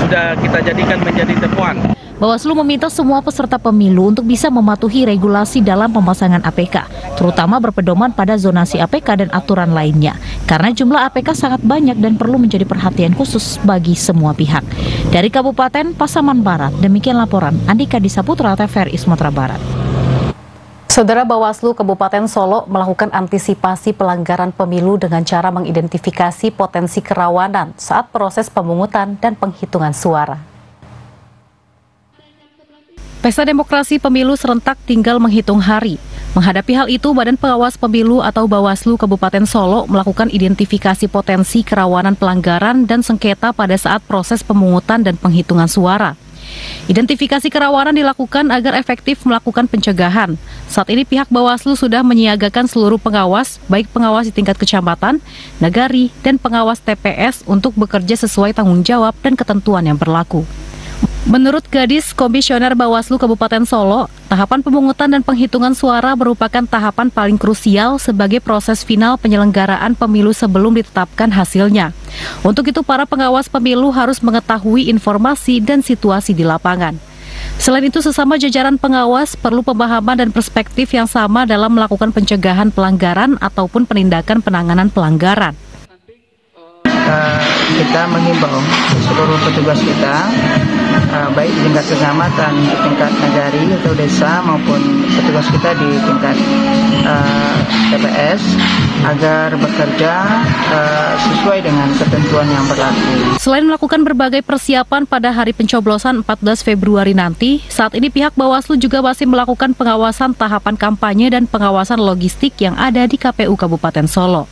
sudah kita jadikan menjadi temuan. Bawaslu meminta semua peserta pemilu untuk bisa mematuhi regulasi dalam pemasangan APK, terutama berpedoman pada zonasi APK dan aturan lainnya, karena jumlah APK sangat banyak dan perlu menjadi perhatian khusus bagi semua pihak. Dari Kabupaten Pasaman Barat, demikian laporan Andika Disaputra, TVRI Sumatera Barat. Saudara, Bawaslu Kabupaten Solo melakukan antisipasi pelanggaran pemilu dengan cara mengidentifikasi potensi kerawanan saat proses pemungutan dan penghitungan suara. Pesta demokrasi pemilu serentak tinggal menghitung hari. Menghadapi hal itu, Badan Pengawas Pemilu atau Bawaslu Kabupaten Solo melakukan identifikasi potensi kerawanan pelanggaran dan sengketa pada saat proses pemungutan dan penghitungan suara. Identifikasi kerawanan dilakukan agar efektif melakukan pencegahan. Saat ini pihak Bawaslu sudah menyiagakan seluruh pengawas, baik pengawas di tingkat kecamatan, nagari, dan pengawas TPS untuk bekerja sesuai tanggung jawab dan ketentuan yang berlaku. Menurut Gadis Komisioner Bawaslu Kabupaten Solo, tahapan pemungutan dan penghitungan suara merupakan tahapan paling krusial sebagai proses final penyelenggaraan pemilu sebelum ditetapkan hasilnya. Untuk itu, para pengawas pemilu harus mengetahui informasi dan situasi di lapangan. Selain itu, sesama jajaran pengawas perlu pemahaman dan perspektif yang sama dalam melakukan pencegahan pelanggaran ataupun penindakan penanganan pelanggaran. Kita mengimbau seluruh petugas kita baik di tingkat kecamatan, di tingkat nagari atau desa maupun petugas kita di tingkat TPS agar bekerja sesuai dengan ketentuan yang berlaku. Selain melakukan berbagai persiapan pada hari pencoblosan 14 Februari nanti, saat ini pihak Bawaslu juga masih melakukan pengawasan tahapan kampanye dan pengawasan logistik yang ada di KPU Kabupaten Solo.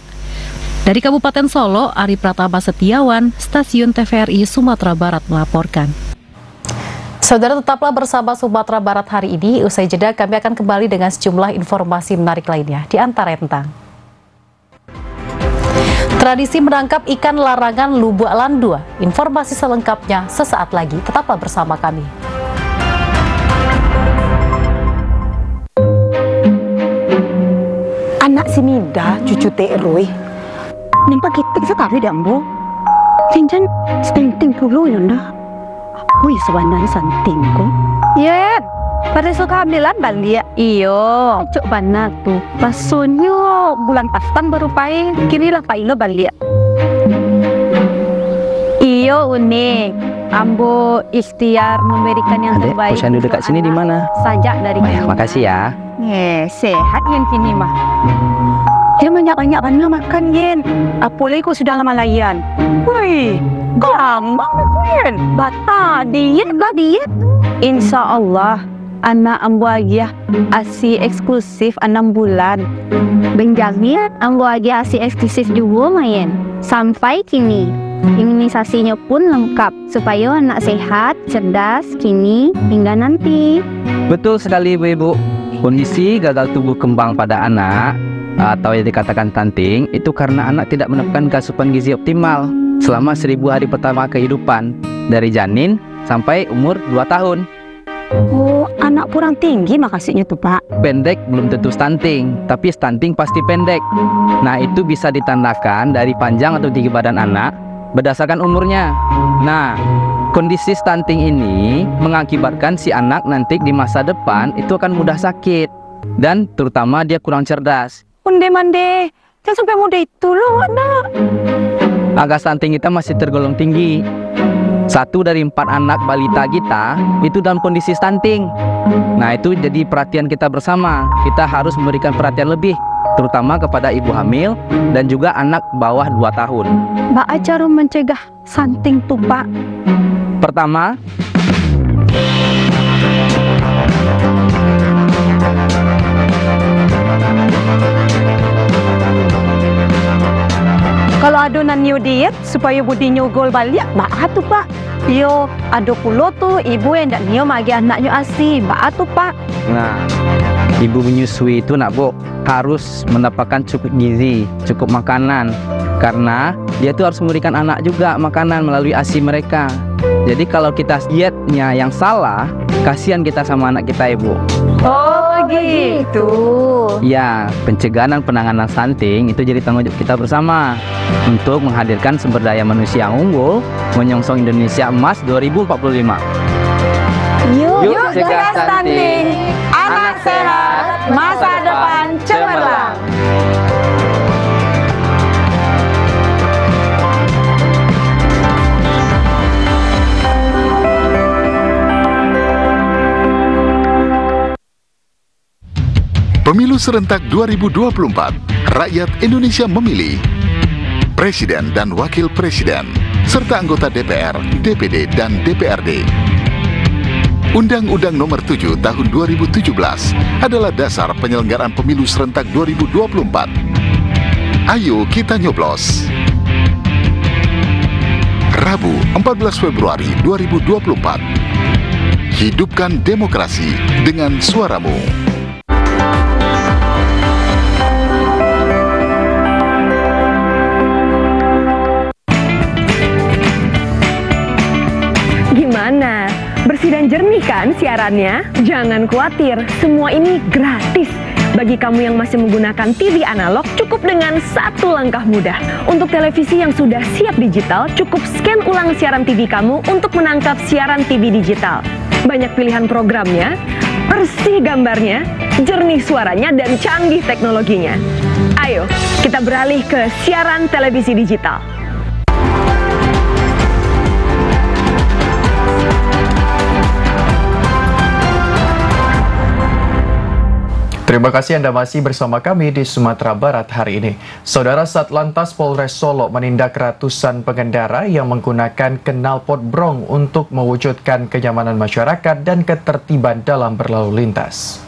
Dari Kabupaten Solo, Ari Pratama Setiawan, Stasiun TVRI Sumatera Barat melaporkan. Saudara, tetaplah bersama Sumatera Barat hari ini. Usai jeda, kami akan kembali dengan sejumlah informasi menarik lainnya. Di antaranya tentang tradisi menangkap ikan larangan Lubuk Landua. Informasi selengkapnya sesaat lagi. Tetaplah bersama kami. Anak si Mida, cucu Teh Roy. Nimpa kita sekali dah, Bu. Cincan stinting dulu ya, dah. Wih, sebenarnya santing kok. Ya, pada suka ambilan balik. Iyo, cuk banget tuh. Pasunyo bulan pastan baru paling. Kini lah paling lo balik. Iyo unik. Ambo ikhtiar memberikan yang terbaik. Posyandu dekat sini di mana? Sajak dari. Makasih ya. Sehat yang kini mah. Dia banyak-banyak makan Yen. Apalagi kau sudah lama layan. Wih, gampang Yen. Bata diet lah diet. Insya Allah anak ambo aja asi eksklusif 6 bulan. Benjangnya ambo aja asi eksklusif juga main. Sampai kini imunisasinya pun lengkap supaya anak sehat, cerdas kini hingga nanti. Betul sekali Ibu. Kondisi gagal tumbuh kembang pada anak atau yang dikatakan stunting itu karena anak tidak mendapatkan asupan gizi optimal selama 1000 hari pertama kehidupan dari janin sampai umur 2 tahun. Oh, anak kurang tinggi makasihnya tuh Pak. Pendek belum tentu stunting, tapi stunting pasti pendek. Nah, itu bisa ditandakan dari panjang atau tinggi badan anak berdasarkan umurnya. Nah, kondisi stunting ini mengakibatkan si anak nanti di masa depan itu akan mudah sakit dan terutama dia kurang cerdas. Mande, jangan sampai muda itu loh anak. Angka stunting kita masih tergolong tinggi. 1 dari 4 anak balita kita itu dalam kondisi stunting. Nah, itu jadi perhatian kita bersama. Kita harus memberikan perhatian lebih, terutama kepada ibu hamil dan juga anak bawah 2 tahun. Mbak cara mencegah stunting tuh Pak? Pertama, kalau adonan new diet supaya budi nyugol balik, mbak tuh Pak. Yo, ada pula tuh ibu yang tak nyo magi anaknya asi, mbak tuh Pak. Nah, ibu menyusui itu nak Bu harus mendapatkan cukup gizi, cukup makanan, karena dia tuh harus memberikan anak juga makanan melalui ASI mereka. Jadi kalau kita dietnya yang salah, kasihan kita sama anak kita Ibu. Oh gitu. Ya, pencegahan dan penanganan stunting itu jadi tanggung jawab kita bersama untuk menghadirkan sumber daya manusia yang unggul, menyongsong Indonesia Emas 2045. Yuk cegah stunting, anak sehat, masa depan cemerlang. Pemilu serentak 2024, rakyat Indonesia memilih Presiden dan Wakil Presiden, serta anggota DPR, DPD, dan DPRD. Undang-Undang Nomor 7 Tahun 2017 adalah dasar penyelenggaraan pemilu serentak 2024. Ayo kita nyoblos. Rabu, 14 Februari 2024. Hidupkan demokrasi dengan suaramu. Gimana? Bersih dan jernih kan siarannya? Jangan khawatir, semua ini gratis. Bagi kamu yang masih menggunakan TV analog, cukup dengan satu langkah mudah. Untuk televisi yang sudah siap digital, cukup scan ulang siaran TV kamu untuk menangkap siaran TV digital. Banyak pilihan programnya, bersih gambarnya, jernih suaranya, dan canggih teknologinya. Ayo, kita beralih ke siaran televisi digital. Terima kasih Anda masih bersama kami di Sumatera Barat hari ini. Saudara, Satlantas Polres Solo menindak ratusan pengendara yang menggunakan knalpot brong untuk mewujudkan kenyamanan masyarakat dan ketertiban dalam berlalu lintas.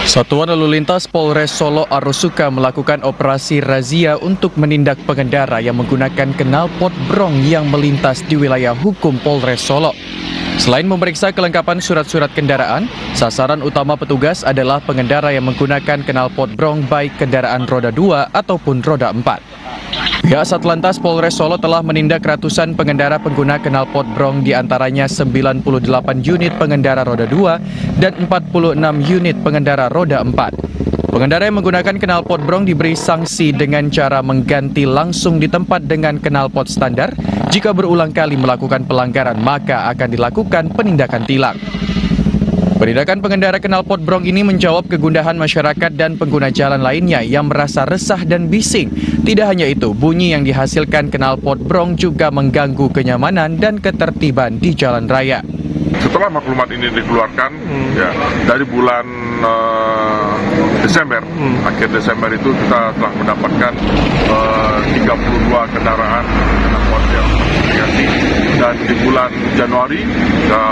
Satuan Lalu Lintas Polres Solo Arosuka melakukan operasi razia untuk menindak pengendara yang menggunakan knalpot brong yang melintas di wilayah hukum Polres Solo. Selain memeriksa kelengkapan surat-surat kendaraan, sasaran utama petugas adalah pengendara yang menggunakan knalpot brong baik kendaraan roda 2 ataupun roda 4. Pihak Satlantas Polres Solo telah menindak ratusan pengendara pengguna knalpot brong, di antaranya 98 unit pengendara roda 2 dan 46 unit pengendara roda 4. Pengendara yang menggunakan knalpot brong diberi sanksi dengan cara mengganti langsung di tempat dengan knalpot standar. Jika berulang kali melakukan pelanggaran, maka akan dilakukan penindakan tilang. Penindakan pengendara knalpot brong ini menjawab kegundahan masyarakat dan pengguna jalan lainnya yang merasa resah dan bising. Tidak hanya itu, bunyi yang dihasilkan knalpot brong juga mengganggu kenyamanan dan ketertiban di jalan raya. Setelah maklumat ini dikeluarkan, ya dari bulan Desember, akhir Desember itu kita telah mendapatkan 32 kendaraan knalpot yang terindikasi, dan di bulan Januari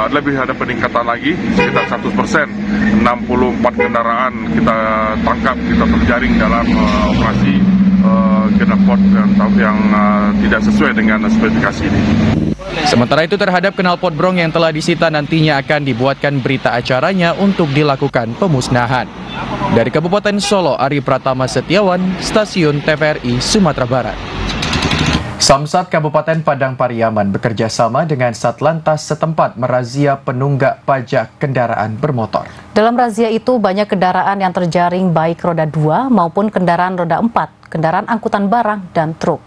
lebih ada peningkatan lagi sekitar 100%. 64 kendaraan kita tangkap, kita terjaring dalam operasi knalpot yang tidak sesuai dengan spesifikasi ini. Sementara itu, terhadap knalpot brong yang telah disita nantinya akan dibuatkan berita acaranya untuk dilakukan pemusnahan. Dari Kabupaten Solo, Ari Pratama Setiawan, Stasiun TVRI Sumatera Barat. Samsat Kabupaten Padang Pariaman bekerja sama dengan Satlantas setempat merazia penunggak pajak kendaraan bermotor. Dalam razia itu banyak kendaraan yang terjaring baik roda 2 maupun kendaraan roda 4, kendaraan angkutan barang dan truk.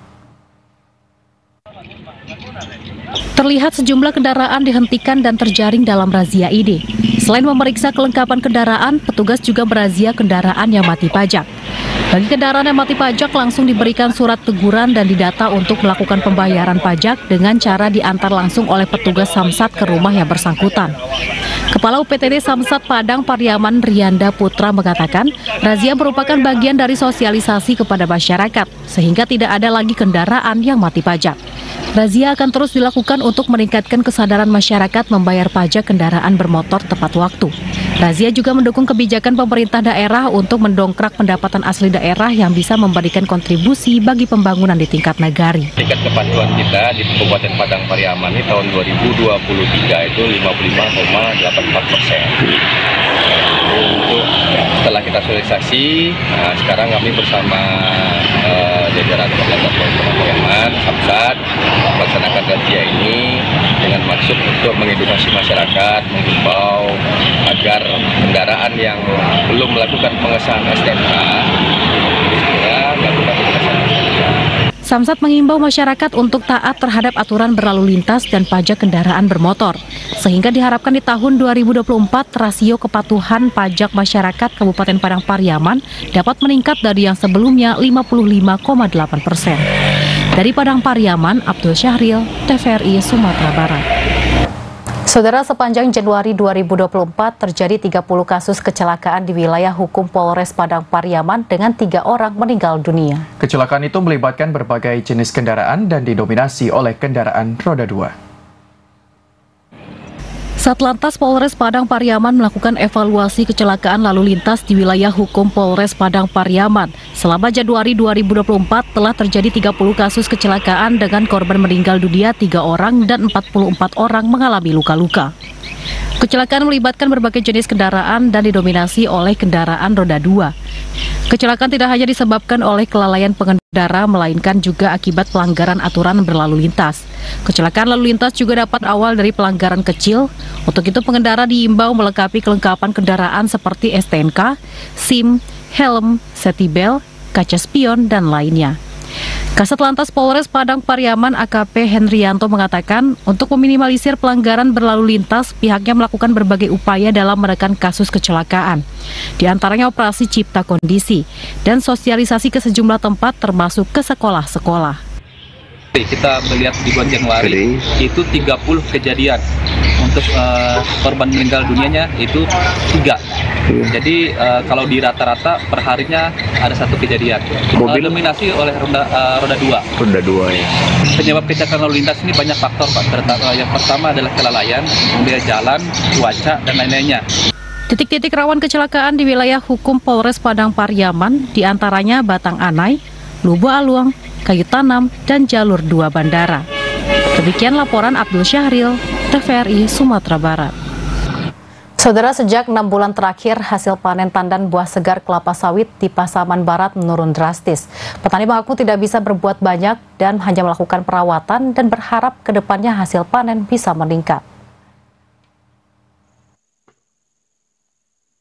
Terlihat sejumlah kendaraan dihentikan dan terjaring dalam razia ini. Selain memeriksa kelengkapan kendaraan, petugas juga merazia kendaraan yang mati pajak. Bagi kendaraan yang mati pajak langsung diberikan surat teguran dan didata untuk melakukan pembayaran pajak dengan cara diantar langsung oleh petugas Samsat ke rumah yang bersangkutan. Kepala UPTD Samsat Padang Pariaman Rianda Putra mengatakan, razia merupakan bagian dari sosialisasi kepada masyarakat, sehingga tidak ada lagi kendaraan yang mati pajak. Razia akan terus dilakukan untuk meningkatkan kesadaran masyarakat membayar pajak kendaraan bermotor tepat waktu. Razia juga mendukung kebijakan pemerintah daerah untuk mendongkrak pendapatan asli daerah yang bisa memberikan kontribusi bagi pembangunan di tingkat nagari. Tingkat kepatuhan kita di Kabupaten Padang Pariaman ini tahun 2023 itu 55,84%. Untuk setelah kita sosialisasi, sekarang kami bersama jajaran Satlantas Polres Pariaman, Samsat, melaksanakan razia ini dengan maksud untuk mengedukasi masyarakat, menghimbau agar kendaraan yang belum melakukan pengesahan STNK segera melakukan pengesahan STNK. Samsat mengimbau masyarakat untuk taat terhadap aturan berlalu lintas dan pajak kendaraan bermotor, sehingga diharapkan di tahun 2024 rasio kepatuhan pajak masyarakat Kabupaten Padang Pariaman dapat meningkat dari yang sebelumnya 55,8%. Dari Padang Pariaman, Abdul Syahril, TVRI Sumatera Barat. Saudara, sepanjang Januari 2024 terjadi 30 kasus kecelakaan di wilayah hukum Polres Padang Pariaman dengan 3 orang meninggal dunia. Kecelakaan itu melibatkan berbagai jenis kendaraan dan didominasi oleh kendaraan roda 2. Satlantas Polres Padang Pariaman melakukan evaluasi kecelakaan lalu lintas di wilayah hukum Polres Padang Pariaman. Selama Januari 2024 telah terjadi 30 kasus kecelakaan dengan korban meninggal dunia 3 orang dan 44 orang mengalami luka-luka. Kecelakaan melibatkan berbagai jenis kendaraan dan didominasi oleh kendaraan roda 2. Kecelakaan tidak hanya disebabkan oleh kelalaian pengendara, melainkan juga akibat pelanggaran aturan berlalu lintas. Kecelakaan lalu lintas juga dapat awal dari pelanggaran kecil. Untuk itu pengendara diimbau melengkapi kelengkapan kendaraan seperti STNK, SIM, helm, safety belt, kaca spion, dan lainnya. Kasat Lantas Polres Padang Pariaman AKP Henrianto mengatakan untuk meminimalisir pelanggaran berlalu lintas, pihaknya melakukan berbagai upaya dalam menekan kasus kecelakaan. Di antaranya operasi cipta kondisi dan sosialisasi ke sejumlah tempat termasuk ke sekolah-sekolah. Kita melihat di bulan Januari itu 30 kejadian untuk korban meninggal dunianya itu 3. Jadi kalau di rata-rata perharinya ada 1 kejadian. Dominasi oleh roda 2. Roda 2 ya. Penyebab kecelakaan lalu lintas ini banyak faktor, Pak. Yang pertama adalah kelalaian, kemudian jalan, cuaca, dan lain-lainnya. Titik-titik rawan kecelakaan di wilayah hukum Polres Padang Pariaman diantaranya Batang Anai, Lubu Aluang, Kayu Tanam, dan Jalur 2 Bandara. Demikian laporan Abdul Syahril, TVRI Sumatera Barat. Saudara, sejak 6 bulan terakhir, hasil panen tandan buah segar kelapa sawit di Pasaman Barat menurun drastis. Petani mengaku tidak bisa berbuat banyak dan hanya melakukan perawatan dan berharap ke depannya hasil panen bisa meningkat.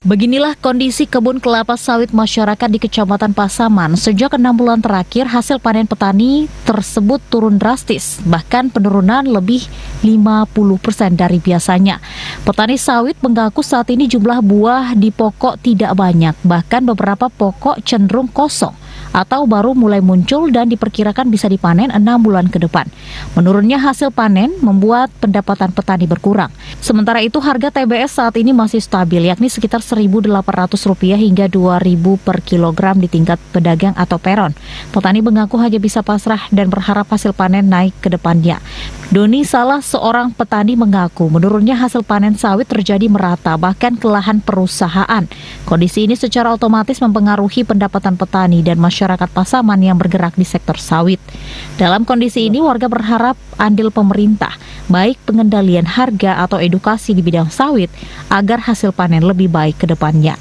Beginilah kondisi kebun kelapa sawit masyarakat di Kecamatan Pasaman. Sejak 6 bulan terakhir, hasil panen petani tersebut turun drastis, bahkan penurunan lebih 50% dari biasanya. Petani sawit mengaku saat ini jumlah buah di pokok tidak banyak, bahkan beberapa pokok cenderung kosong atau baru mulai muncul dan diperkirakan bisa dipanen 6 bulan ke depan. Menurunnya hasil panen membuat pendapatan petani berkurang. Sementara itu harga TBS saat ini masih stabil, yakni sekitar Rp1.800 hingga Rp2.000 per kilogram di tingkat pedagang atau peron. Petani mengaku hanya bisa pasrah dan berharap hasil panen naik ke depannya. Doni, salah seorang petani, mengaku menurunnya hasil panen sawit terjadi merata, bahkan ke lahan perusahaan. Kondisi ini secara otomatis mempengaruhi pendapatan petani dan masyarakat Pasaman yang bergerak di sektor sawit. Dalam kondisi ini, warga berharap andil pemerintah, baik pengendalian harga atau edukasi di bidang sawit, agar hasil panen lebih baik ke depannya.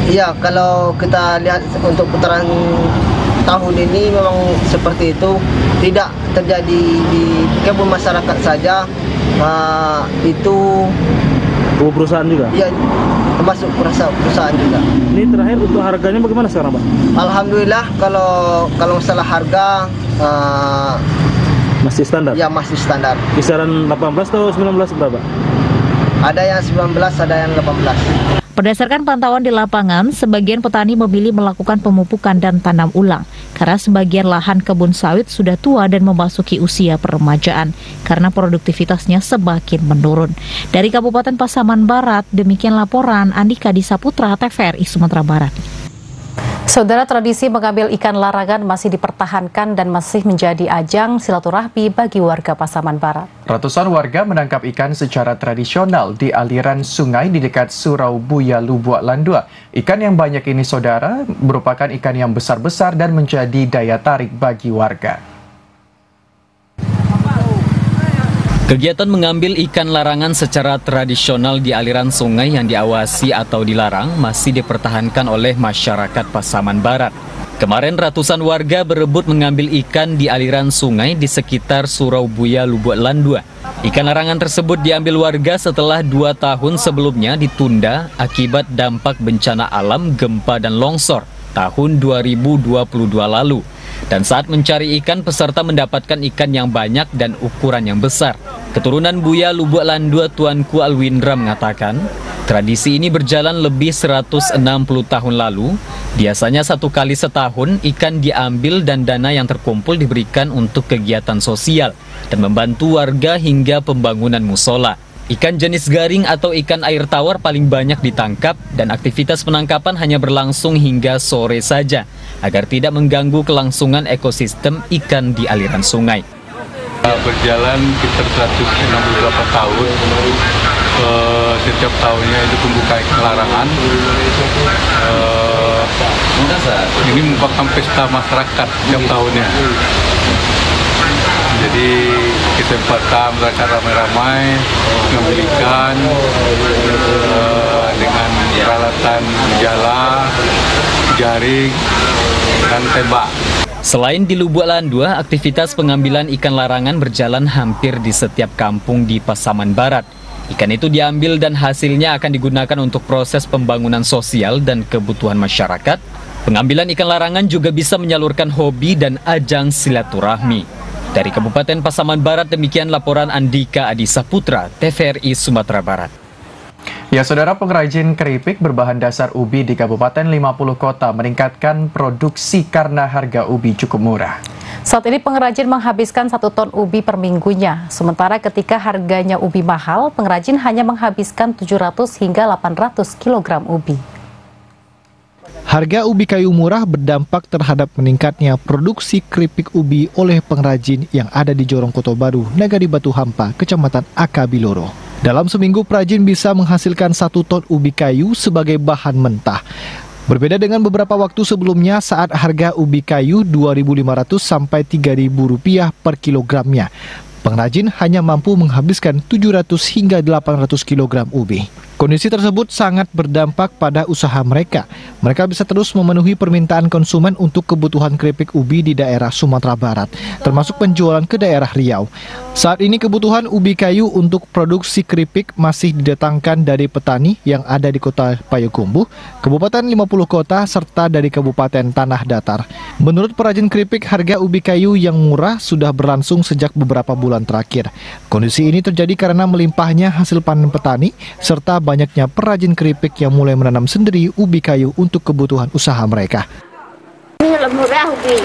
Iya, kalau kita lihat untuk putaran tahun ini memang seperti itu, tidak terjadi di kebun masyarakat saja, itu perusahaan juga? Iya, termasuk perusahaan juga. Ini terakhir untuk harganya bagaimana sekarang, Pak? Alhamdulillah, kalau masalah harga masih standar? Ya, masih standar. Kisaran 18 atau 19 berapa? Ada yang 19, ada yang 18. Berdasarkan pantauan di lapangan, sebagian petani memilih melakukan pemupukan dan tanam ulang karena sebagian lahan kebun sawit sudah tua dan memasuki usia peremajaan karena produktivitasnya semakin menurun. Dari Kabupaten Pasaman Barat, demikian laporan Andika Disaputra, TVRI Sumatera Barat. Saudara, tradisi mengambil ikan larangan masih dipertahankan dan masih menjadi ajang silaturahmi bagi warga Pasaman Barat. Ratusan warga menangkap ikan secara tradisional di aliran sungai di dekat Surau Buya Lubuak Landua. Ikan yang banyak ini, saudara, merupakan ikan yang besar-besar dan menjadi daya tarik bagi warga. Kegiatan mengambil ikan larangan secara tradisional di aliran sungai yang diawasi atau dilarang masih dipertahankan oleh masyarakat Pasaman Barat. Kemarin ratusan warga berebut mengambil ikan di aliran sungai di sekitar Surau Buya Lubuak Landua. Ikan larangan tersebut diambil warga setelah 2 tahun sebelumnya ditunda akibat dampak bencana alam gempa dan longsor tahun 2022 lalu. Dan saat mencari ikan, peserta mendapatkan ikan yang banyak dan ukuran yang besar. Keturunan Buya Lubuak Landua Tuanku Alwindra mengatakan, tradisi ini berjalan lebih 160 tahun lalu. Biasanya 1 kali setahun ikan diambil dan dana yang terkumpul diberikan untuk kegiatan sosial dan membantu warga hingga pembangunan musola. Ikan jenis garing atau ikan air tawar paling banyak ditangkap dan aktivitas penangkapan hanya berlangsung hingga sore saja agar tidak mengganggu kelangsungan ekosistem ikan di aliran sungai. Berjalan sekitar 168 tahun, setiap tahunnya itu pembuka ikan larangan. Ini merupakan pesta masyarakat setiap tahunnya. Jadi kita tempatkan mereka ramai-ramai mengambil ikan dengan peralatan jala, jaring, dan tembak. Selain di Lubuak Landua, aktivitas pengambilan ikan larangan berjalan hampir di setiap kampung di Pasaman Barat. Ikan itu diambil dan hasilnya akan digunakan untuk proses pembangunan sosial dan kebutuhan masyarakat. Pengambilan ikan larangan juga bisa menyalurkan hobi dan ajang silaturahmi. Dari Kabupaten Pasaman Barat, demikian laporan Andika Adi Saputra, TVRI Sumatera Barat. Ya, saudara, pengrajin keripik berbahan dasar ubi di Kabupaten 50 Kota meningkatkan produksi karena harga ubi cukup murah. Saat ini pengrajin menghabiskan 1 ton ubi per minggunya. Sementara ketika harganya ubi mahal, pengrajin hanya menghabiskan 700 hingga 800 kg ubi. Harga ubi kayu murah berdampak terhadap meningkatnya produksi keripik ubi oleh pengrajin yang ada di Jorong Koto Baru, Nagari Batu Hampa, Kecamatan Akabiloro. Dalam seminggu, perajin bisa menghasilkan 1 ton ubi kayu sebagai bahan mentah. Berbeda dengan beberapa waktu sebelumnya saat harga ubi kayu Rp2.500 sampai Rp3.000 per kilogramnya. Pengrajin hanya mampu menghabiskan 700 hingga 800 kg ubi. Kondisi tersebut sangat berdampak pada usaha mereka. Mereka bisa terus memenuhi permintaan konsumen untuk kebutuhan keripik ubi di daerah Sumatera Barat, termasuk penjualan ke daerah Riau. Saat ini kebutuhan ubi kayu untuk produksi keripik masih didatangkan dari petani yang ada di Kota Payakumbuh, Kabupaten 50 Kota, serta dari Kabupaten Tanah Datar. Menurut perajin keripik, harga ubi kayu yang murah sudah berlangsung sejak beberapa bulan terakhir. Kondisi ini terjadi karena melimpahnya hasil panen petani, serta banyaknya perajin keripik yang mulai menanam sendiri ubi kayu untuk kebutuhan usaha mereka. Ini lebih murah ubi,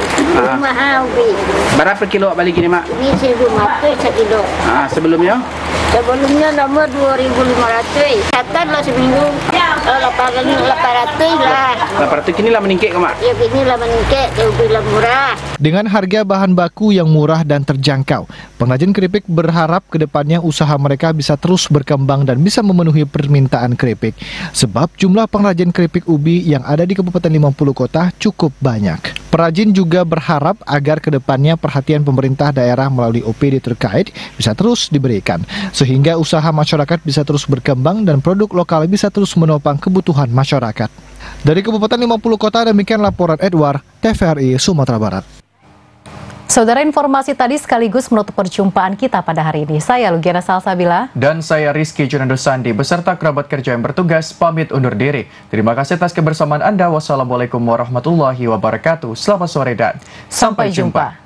mahal ubi. Berapa kilo balik ini, Mak? Ini 1.500 sekilo. Sebelumnya? Sebelumnya nomor 2.500. Catat lah seminggu 800 lah. 800 kini lah meningkat ke, Mak? Ya kini lah meningkat, ubi lah murah. Dengan harga bahan baku yang murah dan terjangkau, pengrajin keripik berharap kedepannya usaha mereka bisa terus berkembang dan bisa memenuhi permintaan keripik. Sebab jumlah pengrajin keripik ubi yang ada di Kabupaten 50 Kota cukup banyak. Perajin juga berharap agar kedepannya perhatian pemerintah daerah melalui OPD terkait bisa terus diberikan, sehingga usaha masyarakat bisa terus berkembang dan produk lokal bisa terus menopang kebutuhan masyarakat. Dari Kabupaten 50 Kota, demikian laporan Edward, TVRI Sumatera Barat. Saudara, informasi tadi sekaligus menutup perjumpaan kita pada hari ini. Saya Lugiana Salsabila. Dan saya Rizky Junando Sandi beserta kerabat kerja yang bertugas pamit undur diri. Terima kasih atas kebersamaan Anda. Wassalamualaikum warahmatullahi wabarakatuh. Selamat sore dan sampai jumpa.